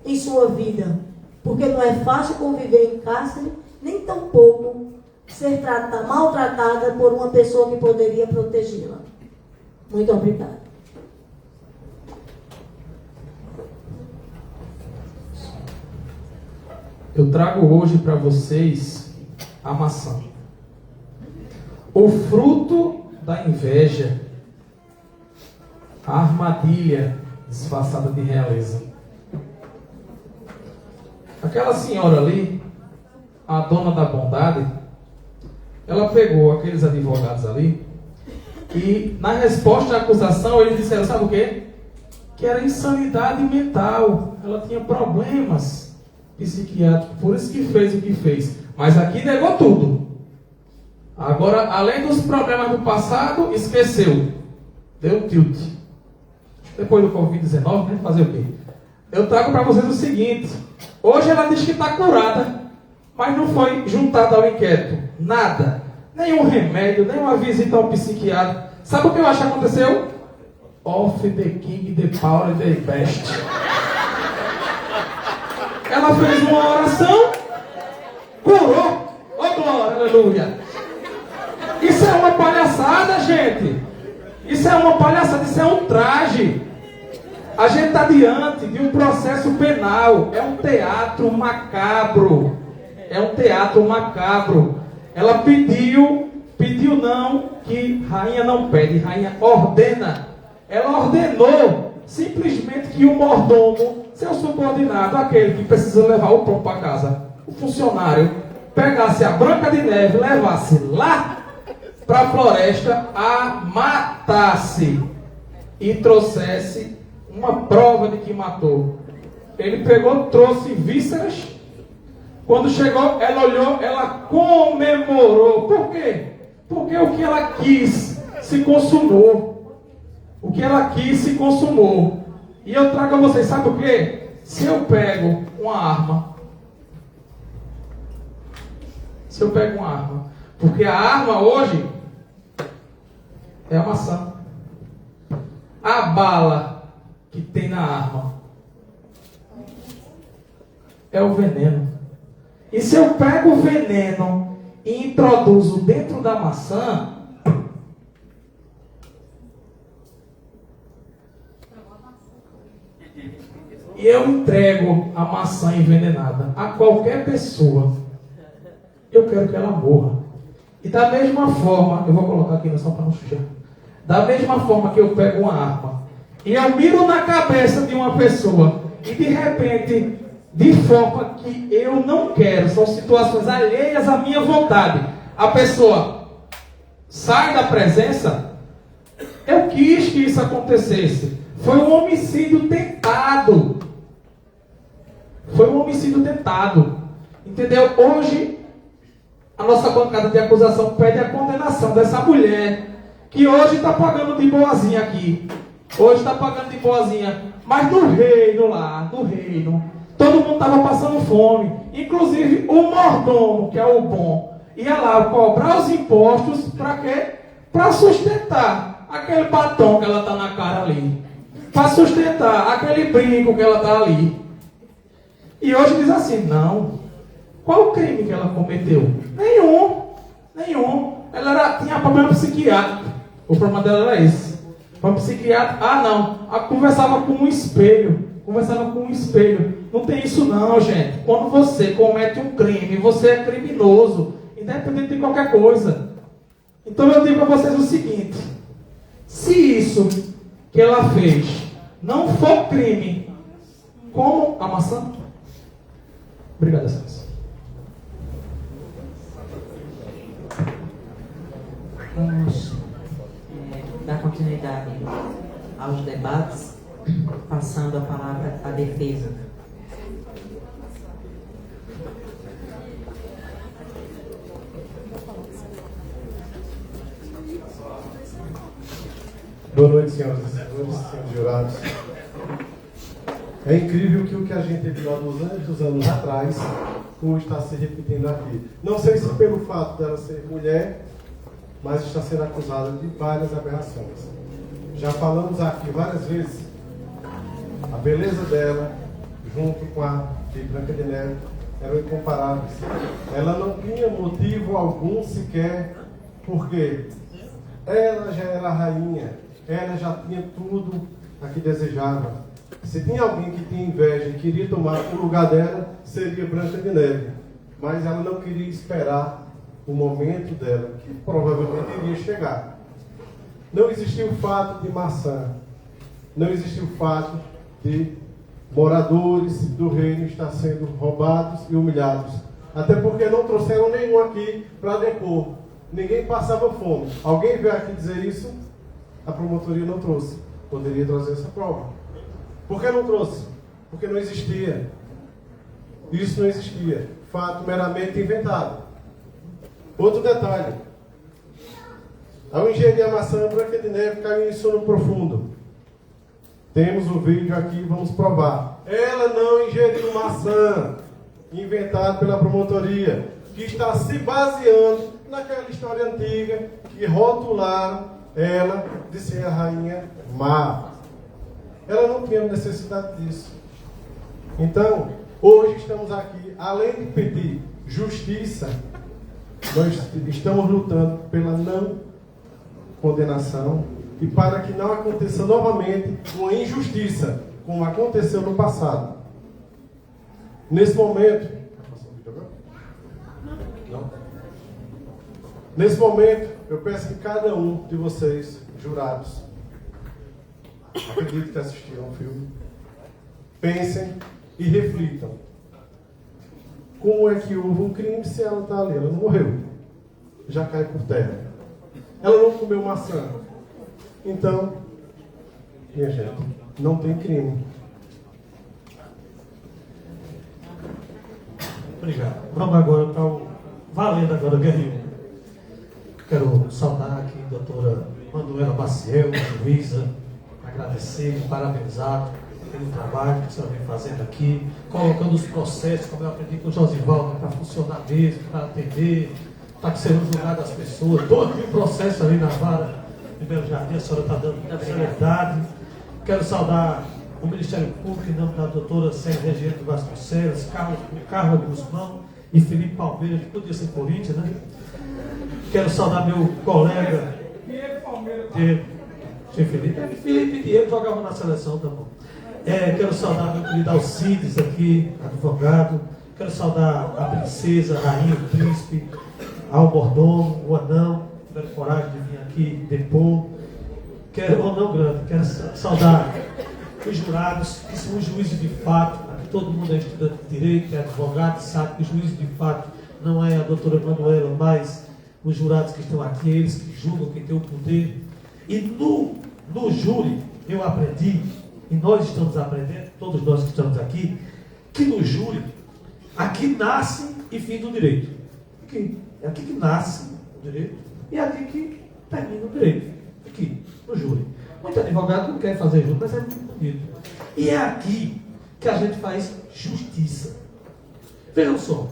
em sua vida. Porque não é fácil conviver em cárcere, nem tampouco ser maltratada por uma pessoa que poderia protegê-la. Muito obrigada. Eu trago hoje para vocês a maçã. O fruto da inveja, a armadilha disfarçada de realeza. Aquela senhora ali, a dona da bondade, ela pegou aqueles advogados ali e, na resposta à acusação, eles disseram, sabe o quê? Que era insanidade mental. Ela tinha problemas psiquiátricos, por isso que fez o que fez. Mas aqui negou tudo. Agora, além dos problemas do passado, esqueceu. Deu tilt. Depois do Covid-19, né? Fazer o quê? Eu trago para vocês o seguinte. Hoje ela diz que está curada, mas não foi juntada ao inquérito. Nada. Nenhum remédio, nenhuma visita ao psiquiatra. Sabe o que eu acho que aconteceu? Off the king, the power, the best. Ela fez uma oração, curou. Oh, glória, aleluia. Isso é uma palhaçada, gente. Isso é uma palhaçada, isso é um traje. A gente está diante de um processo penal. É um teatro macabro. É um teatro macabro. Ela pediu não, que rainha não pede, rainha ordena. Ela ordenou simplesmente que o mordomo, seu subordinado, aquele que precisa levar o pão para casa, o funcionário, pegasse a Branca de Neve, levasse lá para a floresta, a matasse e trouxesse uma prova de que matou. Ele pegou, trouxe vísceras. Quando chegou, ela olhou, ela comemorou. Por quê? Porque o que ela quis se consumou. O que ela quis se consumou. E eu trago a vocês, sabe o quê? Se eu pego uma arma, porque a arma hoje é a maçã. A bala que tem na arma é o veneno. E se eu pego o veneno e introduzo dentro da maçã, e eu entrego a maçã envenenada a qualquer pessoa, eu quero que ela morra. E da mesma forma, eu vou colocar aqui só para não sujar. Da mesma forma que eu pego uma arma e eu miro na cabeça de uma pessoa e de repente, de forma que eu não quero, são situações alheias à minha vontade, a pessoa sai da presença, eu quis que isso acontecesse. Foi um homicídio tentado. Foi um homicídio tentado. Entendeu? Hoje, a nossa bancada de acusação pede a condenação dessa mulher, que hoje está pagando de boazinha aqui. Hoje está pagando de boazinha. Mas no reino lá, no reino, todo mundo estava passando fome. Inclusive o mordomo, que é o bom, ia lá cobrar os impostos para quê? Para sustentar aquele batom que ela está na cara ali. Para sustentar aquele brinco que ela está ali. E hoje diz assim, não. Qual o crime que ela cometeu? Nenhum. Ela tinha problema psiquiátrico. O problema dela era esse. Problema psiquiátrico. Não. Ela conversava com um espelho. Não tem isso não, gente. Quando você comete um crime, você é criminoso. Independente de qualquer coisa. Então eu digo a vocês o seguinte. Se isso que ela fez não for crime, como a maçã? Obrigado, senhores. Vamos dar continuidade aos debates, passando a palavra à defesa. Boa noite, senhoras e senhores, senhores jurados. É incrível que o que a gente teve lá 200 anos atrás como está se repetindo aqui. Não sei se pelo fato dela ser mulher, mas está sendo acusada de várias aberrações. Já falamos aqui várias vezes, a beleza dela, junto com a de Branca de Neve, eram incomparáveis. Ela não tinha motivo algum sequer, porque ela já era a rainha, ela já tinha tudo a que desejava. Se tinha alguém que tinha inveja e queria tomar o lugar dela, seria Branca de Neve. Mas ela não queria esperar o momento dela, que provavelmente iria chegar. Não existia o fato de maçã, não existia o fato de moradores do reino estar sendo roubados e humilhados. Até porque não trouxeram nenhum aqui para depor. Ninguém passava fome. Alguém veio aqui dizer isso? A promotoria não trouxe. Poderia trazer essa prova. Por que não trouxe? Porque não existia. Isso não existia. Fato meramente inventado. Outro detalhe. Ao ingerir a maçã, Branca de Neve caiu em sono profundo. Temos o vídeo aqui, vamos provar. Ela não ingeriu maçã, inventado pela promotoria, que está se baseando naquela história antiga que rotularam ela de ser a rainha má. Ela não tinha necessidade disso. Então, hoje estamos aqui, além de pedir justiça, nós estamos lutando pela não condenação e para que não aconteça novamente uma injustiça, como aconteceu no passado. Nesse momento, eu peço que cada um de vocês, jurados, acredito que assistiram ao filme, pensem e reflitam. Como é que houve um crime se ela está ali? Ela não morreu. Já cai por terra. Ela não comeu maçã. Então, minha gente, não tem crime. Obrigado. Vamos agora para o Valendo agora, Guerrinho. Quero saudar aqui a doutora Manuela Maciel, juíza, agradecer, parabenizar pelo trabalho que a senhora vem fazendo aqui, colocando os processos, como eu aprendi com o Josivaldo, para funcionar mesmo, para atender, para que sejam julgadas as pessoas. Todo o processo ali na vara de Belo Jardim, a senhora está dando celeridade. Quero saudar o Ministério Público, em nome da doutora Sérgio Regente Vasconcelos, Carlos Guzmão e Felipe Palmeira, que podia ser Corinthians, né? Quero saudar meu colega Felipe e Diego jogavam na seleção, tá bom. Quero saudar meu querido Alcides aqui, advogado. Quero saudar a princesa, a rainha, o príncipe, ao mordomo, o anão, que tiveram coragem de vir aqui depor. Quero saudar os jurados, que são os juízes de fato. Aqui todo mundo é estudante de direito, é advogado, sabe que os juízes de fato não é a doutora Manuela, mas os jurados que estão aqui, eles que julgam, que têm o poder. E no júri, eu aprendi, e nós estamos aprendendo, todos nós que estamos aqui, que no júri, aqui nasce e fim do direito. É aqui que nasce o direito e é aqui que termina o direito. Aqui, no júri. Muito advogado não quer fazer júri, mas é muito bonito. E é aqui que a gente faz justiça. Vejam só.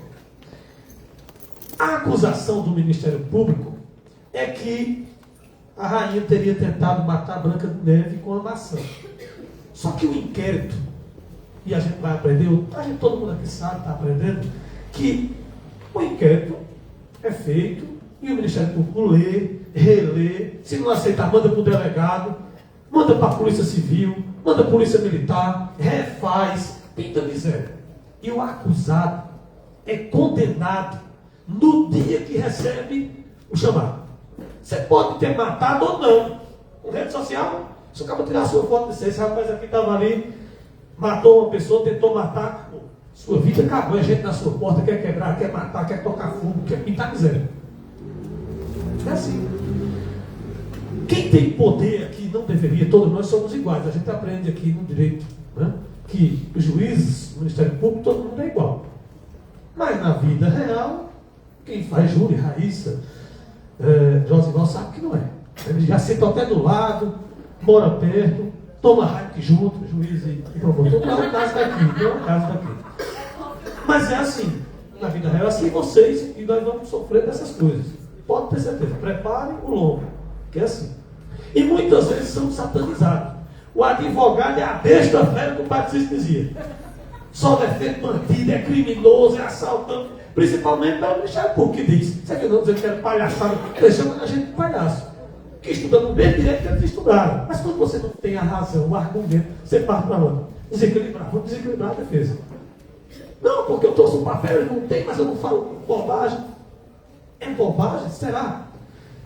A acusação do Ministério Público é que a rainha teria tentado matar a Branca de Neve com a maçã. Só que o inquérito, e a gente vai aprender, todo mundo aqui sabe, está aprendendo, que o inquérito é feito e o Ministério Público lê, relê, se não aceitar, manda para o delegado, manda para a Polícia Civil, manda para a Polícia Militar, refaz, pinta miséria. E o acusado é condenado no dia que recebe o chamado. Você pode ter matado ou não. Com rede social, você acaba de tirar a sua foto de esse rapaz aqui estava ali, matou uma pessoa, tentou matar, acabou. Sua vida acabou, a gente na sua porta quer quebrar, quer matar, quer tocar fogo, quer pintar miséria. É assim. Quem tem poder aqui não deveria, todos nós somos iguais. A gente aprende aqui no direito, né, que os juízes, o Ministério Público, todo mundo é igual. Mas na vida real, quem faz júri, Raíssa, Josival sabe que não é. Ele já senta até do lado, mora perto, toma raio junto, juiz e promotor. Não é o caso daqui, não é o caso daqui. Mas é assim, Na vida real, assim vocês, e nós vamos sofrer dessas coisas. Pode ter certeza. Preparem o lombo, que é assim. E muitas vezes são satanizados. O advogado é a besta velha que o Padre Cícero dizia. Só defende bandido, é criminoso, é assaltante. Principalmente para o Ministério Público que diz. Você que não dizer que era palhaçada, deixando a gente de palhaço. Que estuda no mesmo direito que eles estudaram. Mas quando você não tem a razão, o argumento, você parte para onde? Desequilibrar. Vamos desequilibrar a defesa. Não, porque eu trouxe um papel e não tem, mas eu não falo bobagem. É bobagem? Será?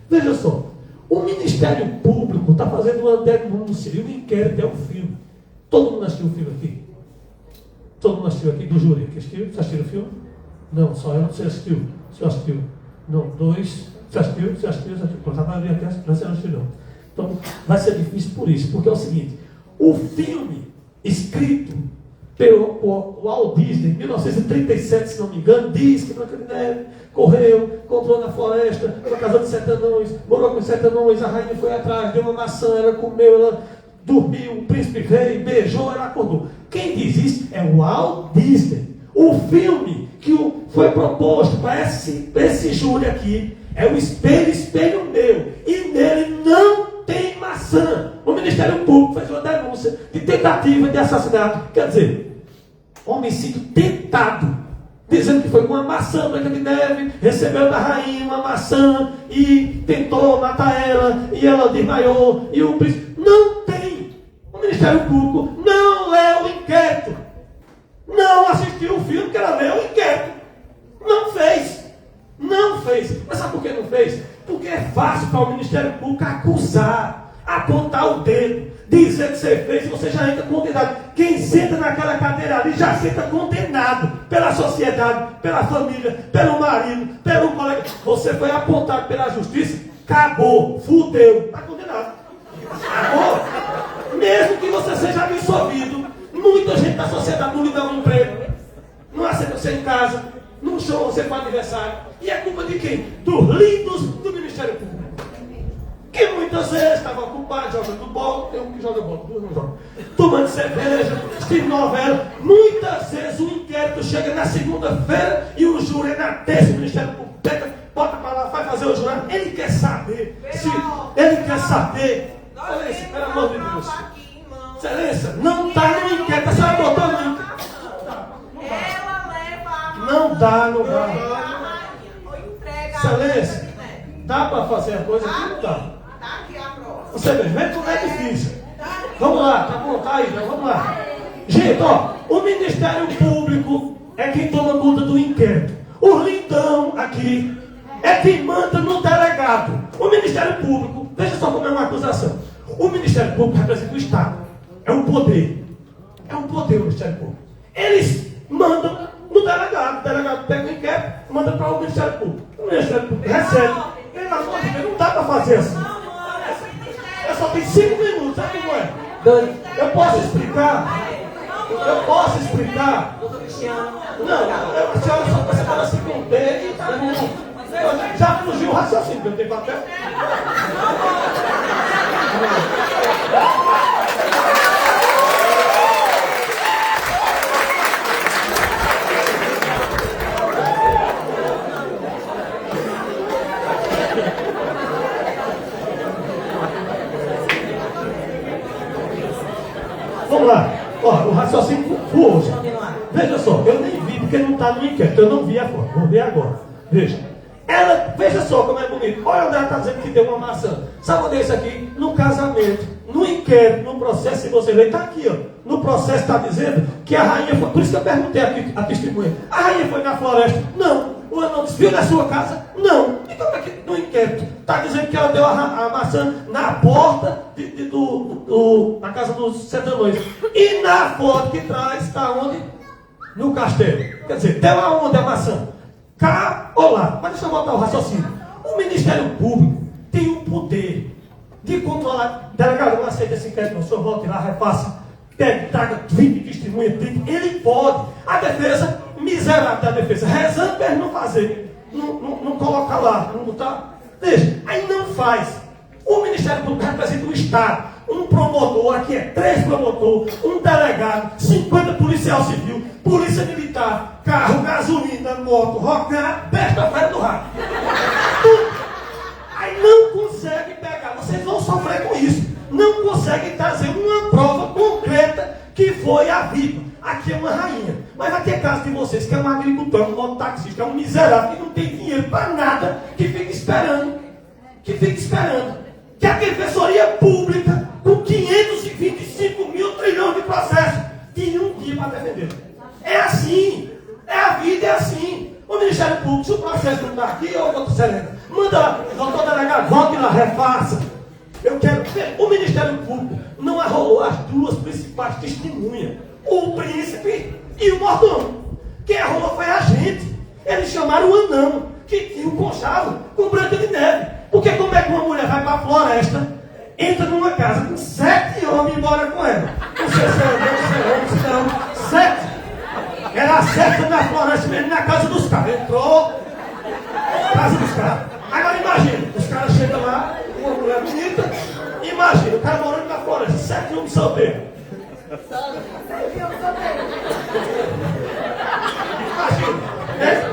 Veja só. O Ministério Público está fazendo uma denúncia e um inquérito é um filme. Todo mundo assistiu o filme aqui? Todo mundo assistiu aqui do júri? Que assistiu? Você assistiu o filme? Não, só eu. Você assistiu? Você assistiu? Não, dois. Você assistiu? Você assistiu? Você assistiu? Pronto, agora aqui, você não assistiu não. Então, vai ser difícil por isso. Porque é o seguinte. O filme escrito pelo Walt Disney, em 1937, se não me engano, diz que Branca de Neve correu, encontrou na floresta, uma casa de 7 anões, morou com 7 anões, a rainha foi atrás, deu uma maçã, ela comeu, ela dormiu, o príncipe veio, beijou, ela acordou. Quem diz isso é o Walt Disney. O filme que foi proposto para esse júri aqui é o Espelho, Espelho Meu, e nele não tem maçã. O Ministério Público fez uma denúncia de tentativa de assassinato, quer dizer, homicídio tentado, dizendo que foi com uma maçã, Branca de Neve recebeu da rainha uma maçã e tentou matar ela, e ela desmaiou, e o príncipe não tem. O Ministério Público não leu o inquérito, não assistiu o filme que ela leu o inquérito, não fez. Mas sabe por que não fez? Porque é fácil para o Ministério Público acusar, apontar o dedo, dizer que você fez e você já entra condenado. Quem senta naquela cadeira ali já senta condenado pela sociedade, pela família, pelo marido, pelo colega. Você foi apontado pela justiça, acabou, fudeu, está condenado. Acabou. Mesmo que você seja absolvido, muita gente da sociedade não lhe dá um emprego, não aceita você em casa, não chama você para aniversário. E é culpa de quem? Dos lindos do Ministério Público. Que muitas vezes estava ocupado jogando bola, tem um que joga bola, duas não jogam, tomando cerveja, assistindo novela. Muitas vezes o inquérito chega na segunda-feira e o júri é na terça. O Ministério Público pega, bota para lá, vai fazer o jurado. Ele quer saber. Ele quer saber. Excelência, pelo amor de Deus. Excelência, não está no inquérito. A senhora botou no inquérito. Não dá. Excelência, dá para fazer a coisa aqui? Não dá. Você vê como é difícil. Vamos lá, tá bom, tá aí, vamos lá. Gente, ó, o Ministério Público é quem toma conta do inquérito. O lindão aqui é quem manda no delegado. O Ministério Público, veja só como é uma acusação. O Ministério Público representa o Estado. É um poder. É um poder o Ministério Público. Eles mandam no delegado. O delegado pega o inquérito, manda para o Ministério Público. O Ministério Público recebe. Pelo amor de Deus, não dá para fazer assim. Eu só tenho 5 minutos, sabe como é? Eu posso explicar? Não, a senhora só precisa falar assim com o dedo e tá bom. Já fugiu o raciocínio, porque eu tenho papel. Vamos lá. Ó, o raciocínio força. Veja só, eu nem vi porque não está no inquérito. Eu não vi a foto. Vou ver agora. Veja. Ela, veja só como é bonito. Olha onde ela está dizendo que deu uma maçã. Sabe onde é isso aqui? No casamento. No inquérito, no processo, se você ver, está aqui, ó. No processo está dizendo que a rainha foi. Por isso que eu perguntei aqui a testemunha. A rainha foi na floresta? Não. O anão desviou da sua casa? Não. Então aqui no inquérito está dizendo que ela deu a maçã na porta da casa dos 7 anões. E na foto que traz está onde? No castelo. Quer dizer, deu aonde a maçã? Cá ou lá? Mas deixa eu voltar ao raciocínio. O Ministério Público tem o poder de controlar. Delegado, não aceita esse inquérito, não. O senhor volte lá, repasse, traga 20 testemunhas, 30. Ele pode. A defesa, miserável da defesa, rezando para ele não fazer. Não coloca lá, não botar. Deixa. Aí não faz. O Ministério Público representa o Estado. Um promotor, aqui é 3 promotores, um delegado, 50 policiais policial civil, polícia militar, carro, gasolina, moto, rocar, besta-feira do rato. Aí não consegue pegar, vocês vão sofrer com isso. Não conseguem trazer uma prova concreta que foi a vítima. Aqui é uma rainha. Mas vai ter caso de vocês que é um agricultor, um mototaxista, é um miserável que não tem dinheiro para nada, que fica esperando. Que a defensoria pública, com 525 mil trilhões de processos, tinha um dia para defender. É assim. A vida é assim. O Ministério Público, se o processo não está aqui, ô doutor Serena, manda lá, doutor delegado, volte lá, refaça. Eu quero ver. O Ministério Público não arrolou as duas principais testemunhas, o príncipe e o mordomo. Quem arrolou foi a gente. Eles chamaram o anão, que tinha um conchavo com Branca de Neve. Porque como é que uma mulher vai para a floresta, entra numa casa com 7 homens e mora com ela? Não sei se é homem, 7. Era 7 na floresta mesmo, na casa dos caras. Entrou, casa dos caras. Agora imagina, os caras chegam lá, uma mulher bonita, imagina, o cara morando na floresta, 7 homens solteiros. Imagina, né?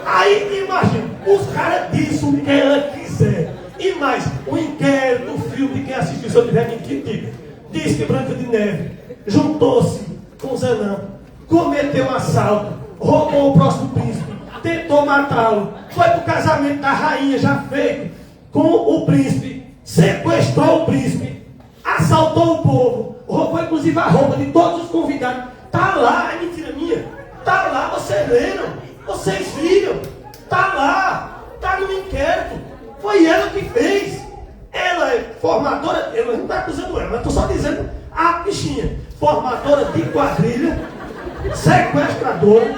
Aí imagina, os caras dizem o que ela quiser. E mais, o inquérito, o filme, quem assistiu, se eu tiver mentindo, diga. Diz que Branca de Neve juntou-se com Zenão, cometeu um assalto, roubou o próximo príncipe, tentou matá-lo, foi pro casamento da rainha já feito com o príncipe, sequestrou o príncipe, assaltou o povo, roubou inclusive a roupa de todos os convidados. Tá lá, é mentira minha. Tá lá, vocês leram, vocês viram. Tá lá, tá no inquérito. Foi ela que fez. Ela é formadora, eu não estou acusando ela, mas estou só dizendo a bichinha. Formadora de quadrilha, sequestradora,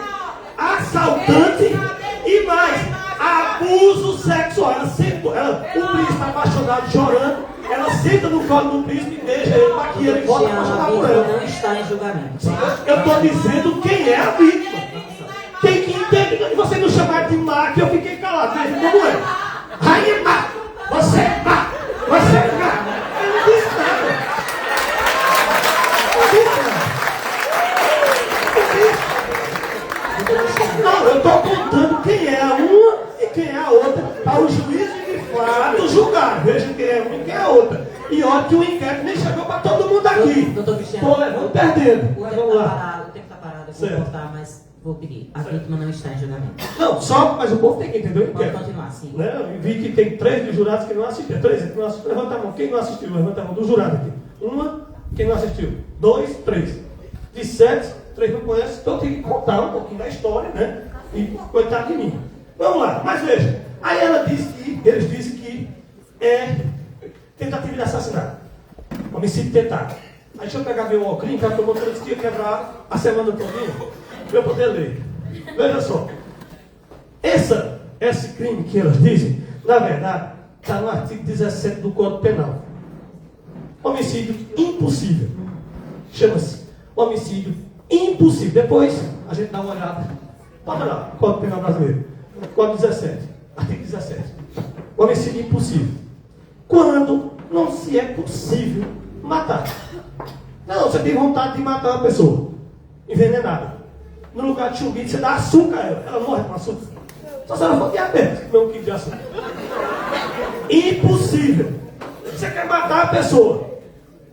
assaltante e mais, abuso sexual. Ela sentou, o príncipe apaixonado chorando, ela senta no colo do príncipe e deixa ele para que ele volte a apaixonar por ela. Não está em julgamento. Eu estou dizendo quem é a vítima. Tem que entender. Você não chamar de má, que eu fiquei calado. Veja como é. Rainha má. Você é má. Você é má. Eu não disse nada. Não, eu estou contando quem é a uma e quem é a outra, para o juiz de fato julgar. Veja quem é uma e quem é a outra. E olha que o inquérito nem chegou para todo mundo aqui. Doutor Cristiano, estou levando perdendo. Vamos lá. O tempo está parado, eu vou cortar, mas vou pedir. A vítima não está em julgamento. Não, só, mas o povo tem que entender o inquérito. Pode continuar, sim. Né? Eu vi que tem 3 dos jurados que não assistiram. 3 que não assistiram. Levanta a mão. Quem não assistiu? Levanta a mão do jurado aqui. Uma, quem não assistiu. 2, 3. De 7, 3 não conhecem, então tem que contar um pouquinho da história, né? E coitado de mim. Vamos lá, mas veja. Aí ela disse que, eles dizem que é tentativa de assassinato. Homicídio tentado. Aí deixa eu pegar meu óculos, que tomou 3 dias quebrar a semana todinha, para eu poder ler. Veja só. Esse crime que elas dizem, na verdade, está no artigo 17 do Código Penal. Homicídio impossível. Chama-se homicídio impossível. Depois a gente dá uma olhada. Pode olhar, Código Penal Brasileiro. Código 17. Artigo 17. Homicídio impossível. Quando não se é possível matar. Não, você tem vontade de matar uma pessoa envenenada. No lugar de chumbinho, você dá açúcar a ela. Ela morre com açúcar. Só se ela for diabética, comer 1 quilo de açúcar. Impossível. Você quer matar a pessoa.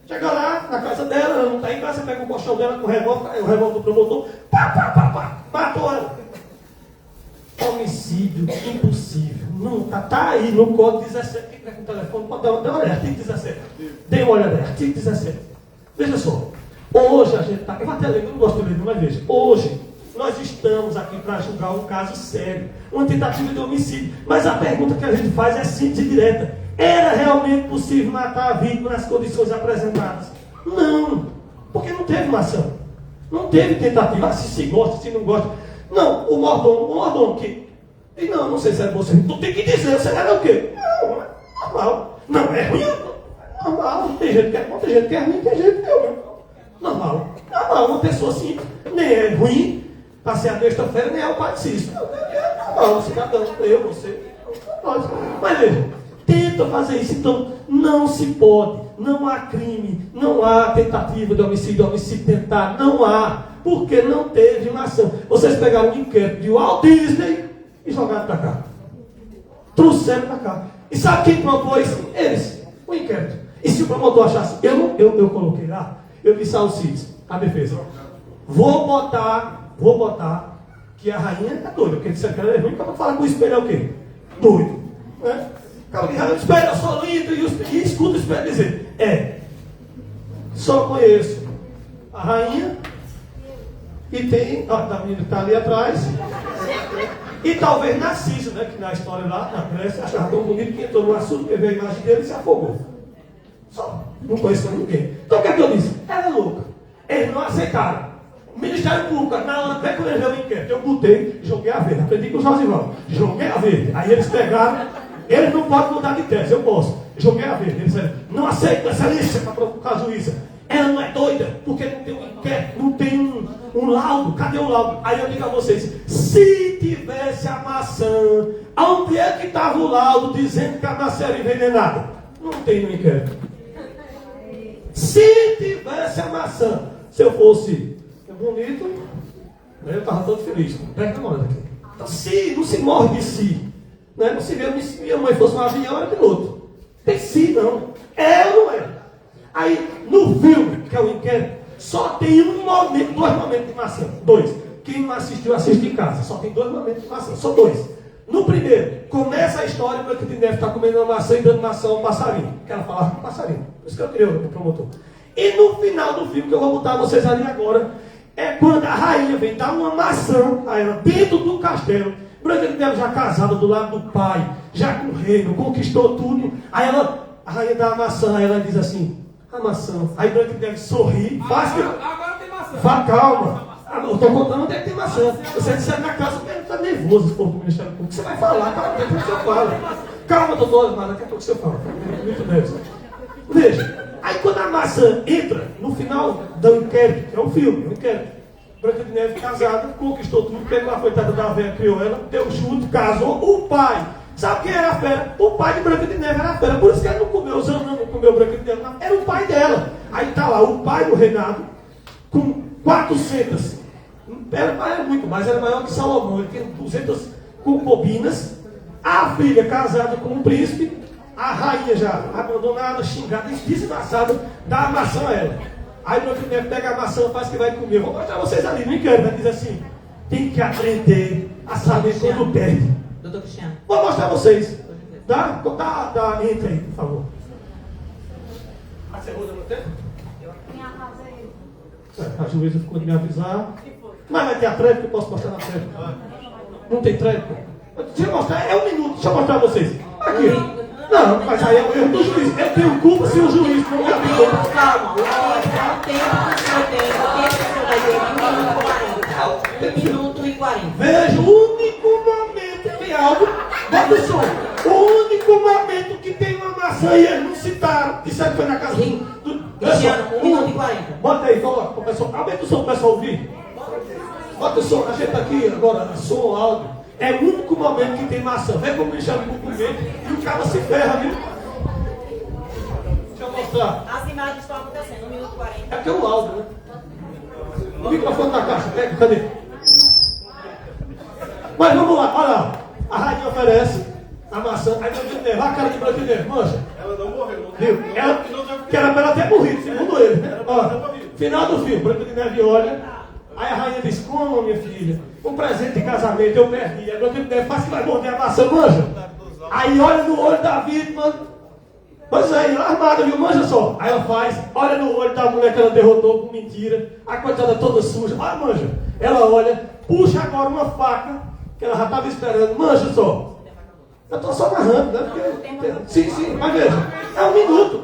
Chega lá na casa dela, ela não está em casa, você pega o colchão dela com o revólver do promotor, pá, matou ela. Homicídio impossível. Não, tá aí no Código 17. Quem está com o telefone pode dar uma olhada. Artigo 17. Dê uma olhada. Artigo 17. Veja só. Hoje a gente está. Eu até ler, eu não gosto de ler, mas veja. Hoje nós estamos aqui para julgar um caso sério, uma tentativa de homicídio. Mas a pergunta que a gente faz é simples e direta. Era realmente possível matar a vítima nas condições apresentadas? Não. Porque não teve uma ação. Não teve tentativa. Se gosta, se não gosta. Não, o mordomo que... E não sei se é você. Tu tem que dizer, você era o quê? Não, é normal. Não, é ruim. Normal. Tem gente que é bom, tem gente que é ruim, tem gente que é ruim. Normal. Uma pessoa assim, nem é ruim para ser a besta-feira, nem é o paticista. É normal, cidadão, eu, você. Mas veja, tenta fazer isso. Então, não se pode, não há crime, não há tentativa de homicídio tentar, não há, porque não teve uma ação. Vocês pegaram um inquérito de Walt Disney e jogaram para cá. Trouxeram para cá. E sabe quem propôs? Eles, o inquérito. E se o promotor achasse, eu coloquei lá, eu disse ao Alcides, a defesa, vou botar que a rainha é doida, porque disseram que ela é ruim, para falar com o espelho é o quê? Doido. Né? O cara diz, o espelho, eu sou lindo, e escuta o espelho dizer, só conheço a rainha, e tem, a menina que está ali atrás, e talvez Narciso, né, que na história lá, na Grécia, achava tão bonito que entrou no assunto, que veio a imagem dele e se afogou. Só, não conhecia ninguém. Então o que é que eu disse? Ela é louca. Eles não aceitaram. O Ministério Público, na hora até que eu levei o inquérito, eu botei, joguei a verde. Aprendi com o Josival. Joguei a verde. Aí eles pegaram, eles não podem mudar de tese, eu posso. Joguei a verde. Eles disseram, não aceito excelência para provocar a juíza. Ela não é doida, porque não tem um inquérito, não tem um laudo. Cadê o laudo? Aí eu digo a vocês, se tivesse a maçã, onde é que estava o laudo dizendo que a maçã era envenenada? Não tem no inquérito. Se tivesse a maçã, se eu fosse bonito, eu estava todo feliz. Pega a moeda aqui. Então, se não se morre de si, né? Não se vê, se minha mãe fosse um avião, era piloto. Tem si, não. É ou não é? Aí, no filme, que é o inquérito, só tem dois momentos de maçã. Dois. Quem não assistiu, assiste em casa. Só tem 2 momentos de maçã. Só 2. No primeiro, começa a história que de Neve está comendo uma maçã e dando maçã ao passarinho. Que ela falava com o passarinho. Por isso que eu queria o promotor. E no final do filme, que eu vou botar vocês ali agora, é quando a rainha vem dar uma maçã a ela dentro do castelo. Branca de Neve já casada do lado do pai, já com o reino, conquistou tudo. Aí a rainha dá a maçã, aí ela diz assim, a maçã. Aí Branca de Neve sorri, faz que... Agora tem maçã. Vá, calma. Eu estou contando onde é que tem maçã. Você disser na casa, o está nervoso, se for do Ministério Público. Você vai falar, calma, daqui a pouco você fala. Calma, doutor, mas daqui a pouco você fala. Muito nervoso. Veja, aí quando a maçã entra no final do inquérito, que é um filme, um inquérito, Branca de Neve casada, conquistou tudo, pegou a coitada da velha, criou ela, deu chute, casou, o pai. Sabe quem era a fera? O pai de Branca de Neve era a fera. Por isso que ela não comeu, não comeu Branca de Neve, era o pai dela. Aí está lá o pai do reinado, com 400, era muito mais, era maior que Salomão, ele tinha 200 concubinas, a filha casada com um príncipe, a rainha já abandonada, xingada, desgraçada, dá a maçã a ela. Aí Branca de Neve pega a maçã, faz que vai comer. Vou mostrar vocês ali, não quero, mas diz assim, tem que aprender a saber quando perde. Doutor Cristiano. Vou mostrar vocês. Entra aí, por favor. A segunda não tem? A juíza ficou de me avisar. Mas vai ter a tréplica, eu posso mostrar na tréplica. Não tem tréplica? Deixa eu mostrar, é 1 minuto, deixa eu mostrar a vocês. Aqui. Não, mas aí é o erro do juiz. Eu tenho culpa se o juiz não me avisou. Calma, o tempo que o senhor tem, 1 minuto e 40. Veja, o único momento que tem algo, bota o som. O único momento que tem uma maçã e eles não citaram. Disseram que foi na casa do Cristiano, 1 minuto e 40. Bota aí, coloca, pessoal. Aumenta o som para o pessoal ouvir. Bota o som, a gente aqui agora, som, áudio. É o único momento que tem maçã. Vê como me chama por comer e o cara se ferra, viu? Deixa eu mostrar. As imagens estão acontecendo, 1 minuto e 40. É porque é o áudio, né? O microfone da caixa, pega, cadê? Mas vamos lá, olha lá. A rainha oferece a maçã, aí Branca de Neve, a cara de Branca de Neve, mancha. Ela não morreu, Viu? Que era para ela ter morrido, segundo ele, né? Ó, final do filme, Branca de Neve olha. Aí a rainha diz, como minha filha, um presente de casamento eu perdi. Aí Branca de Neve faz que vai morder a maçã, manja. Aí olha no olho da vítima. Pois é, armada, viu? Manja só. Aí ela faz, olha no olho da mulher que ela derrotou com mentira. A coitada toda suja. Olha, manja. Ela olha, puxa agora uma faca, que ela já estava esperando. Manja só. Eu estou só narrando, né? Porque... Sim, mas veja. É 1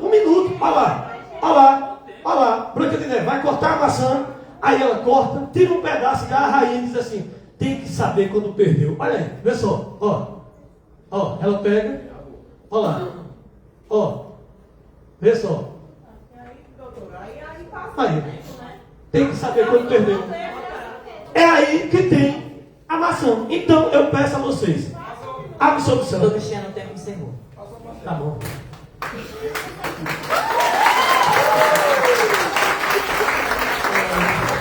minuto. Olha lá. Branca de Neve vai cortar a maçã. Aí ela corta, tira um pedaço da rainha e diz assim, tem que saber quando perdeu. Olha aí, vê só, ó, ela pega, olha lá, ó, vê só. Aí, tem que saber quando perdeu. É aí que tem a maçã. Então eu peço a vocês, abre sobre o céu. Doutor Cristiano, o tempo encerrou. Tá bom.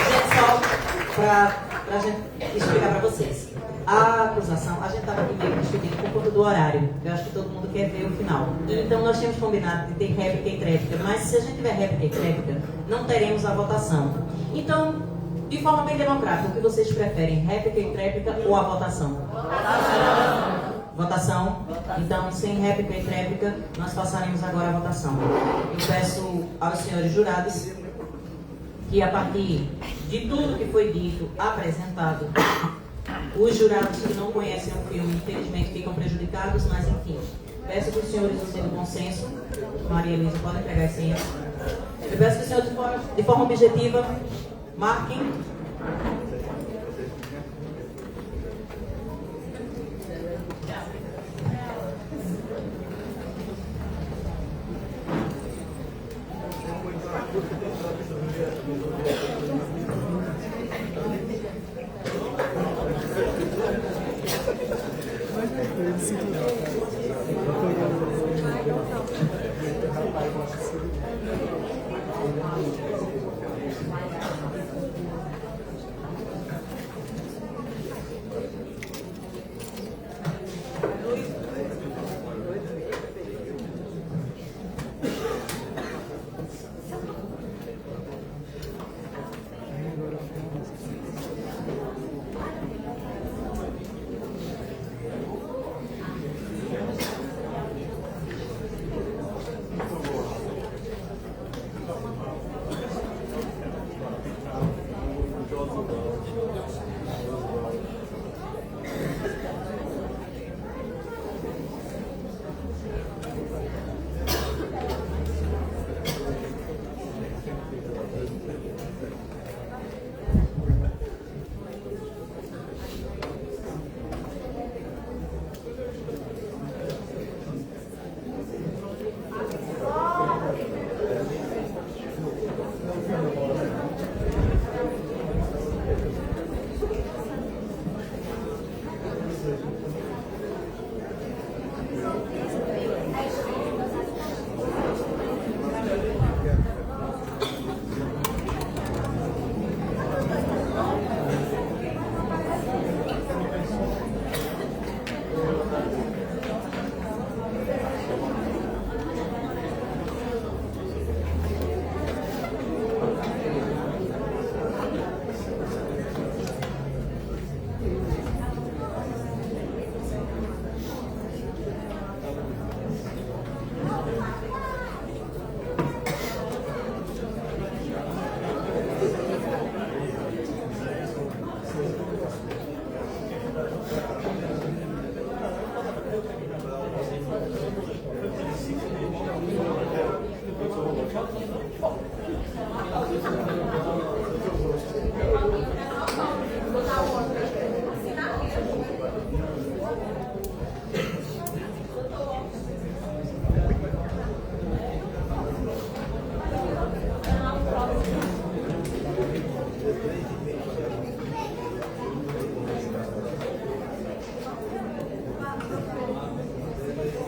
Gente, só para a gente explicar para vocês. A acusação, a gente estava aqui meio discutindo por conta do horário. Eu acho que todo mundo quer ver o final. Então nós tínhamos combinado de ter réplica e tréplica, mas se a gente tiver réplica e tréplica, não teremos a votação. Então, de forma bem democrática, o que vocês preferem, réplica e tréplica ou a votação? Votação. Então, sem réplica e tréplica, nós passaremos agora a votação. Eu peço aos senhores jurados que, a partir de tudo que foi dito, apresentado, os jurados que não conhecem o filme, infelizmente, ficam prejudicados, mas enfim. Peço que os senhores usem o bom senso. Maria Luísa, pode entregar as senhas. Eu peço que os senhores, de forma objetiva, marquem.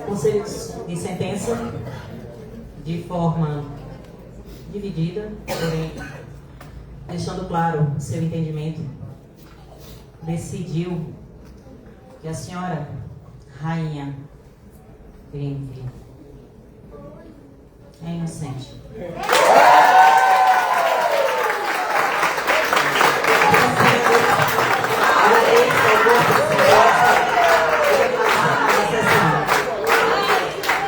Conselho de sentença, de forma dividida, porém deixando claro o seu entendimento, decidiu que a senhora Rainha Grenville é inocente.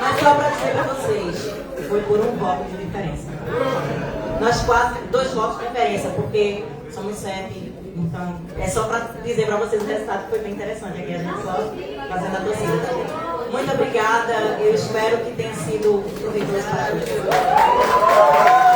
Mas só para dizer para vocês, foi por um voto de diferença. Nós quase, 2 votos de diferença, porque somos 7. Então, é só para dizer para vocês o resultado que foi bem interessante aqui, a gente só fazendo a torcida. Muito obrigada, eu espero que tenha sido proveitoso para todos.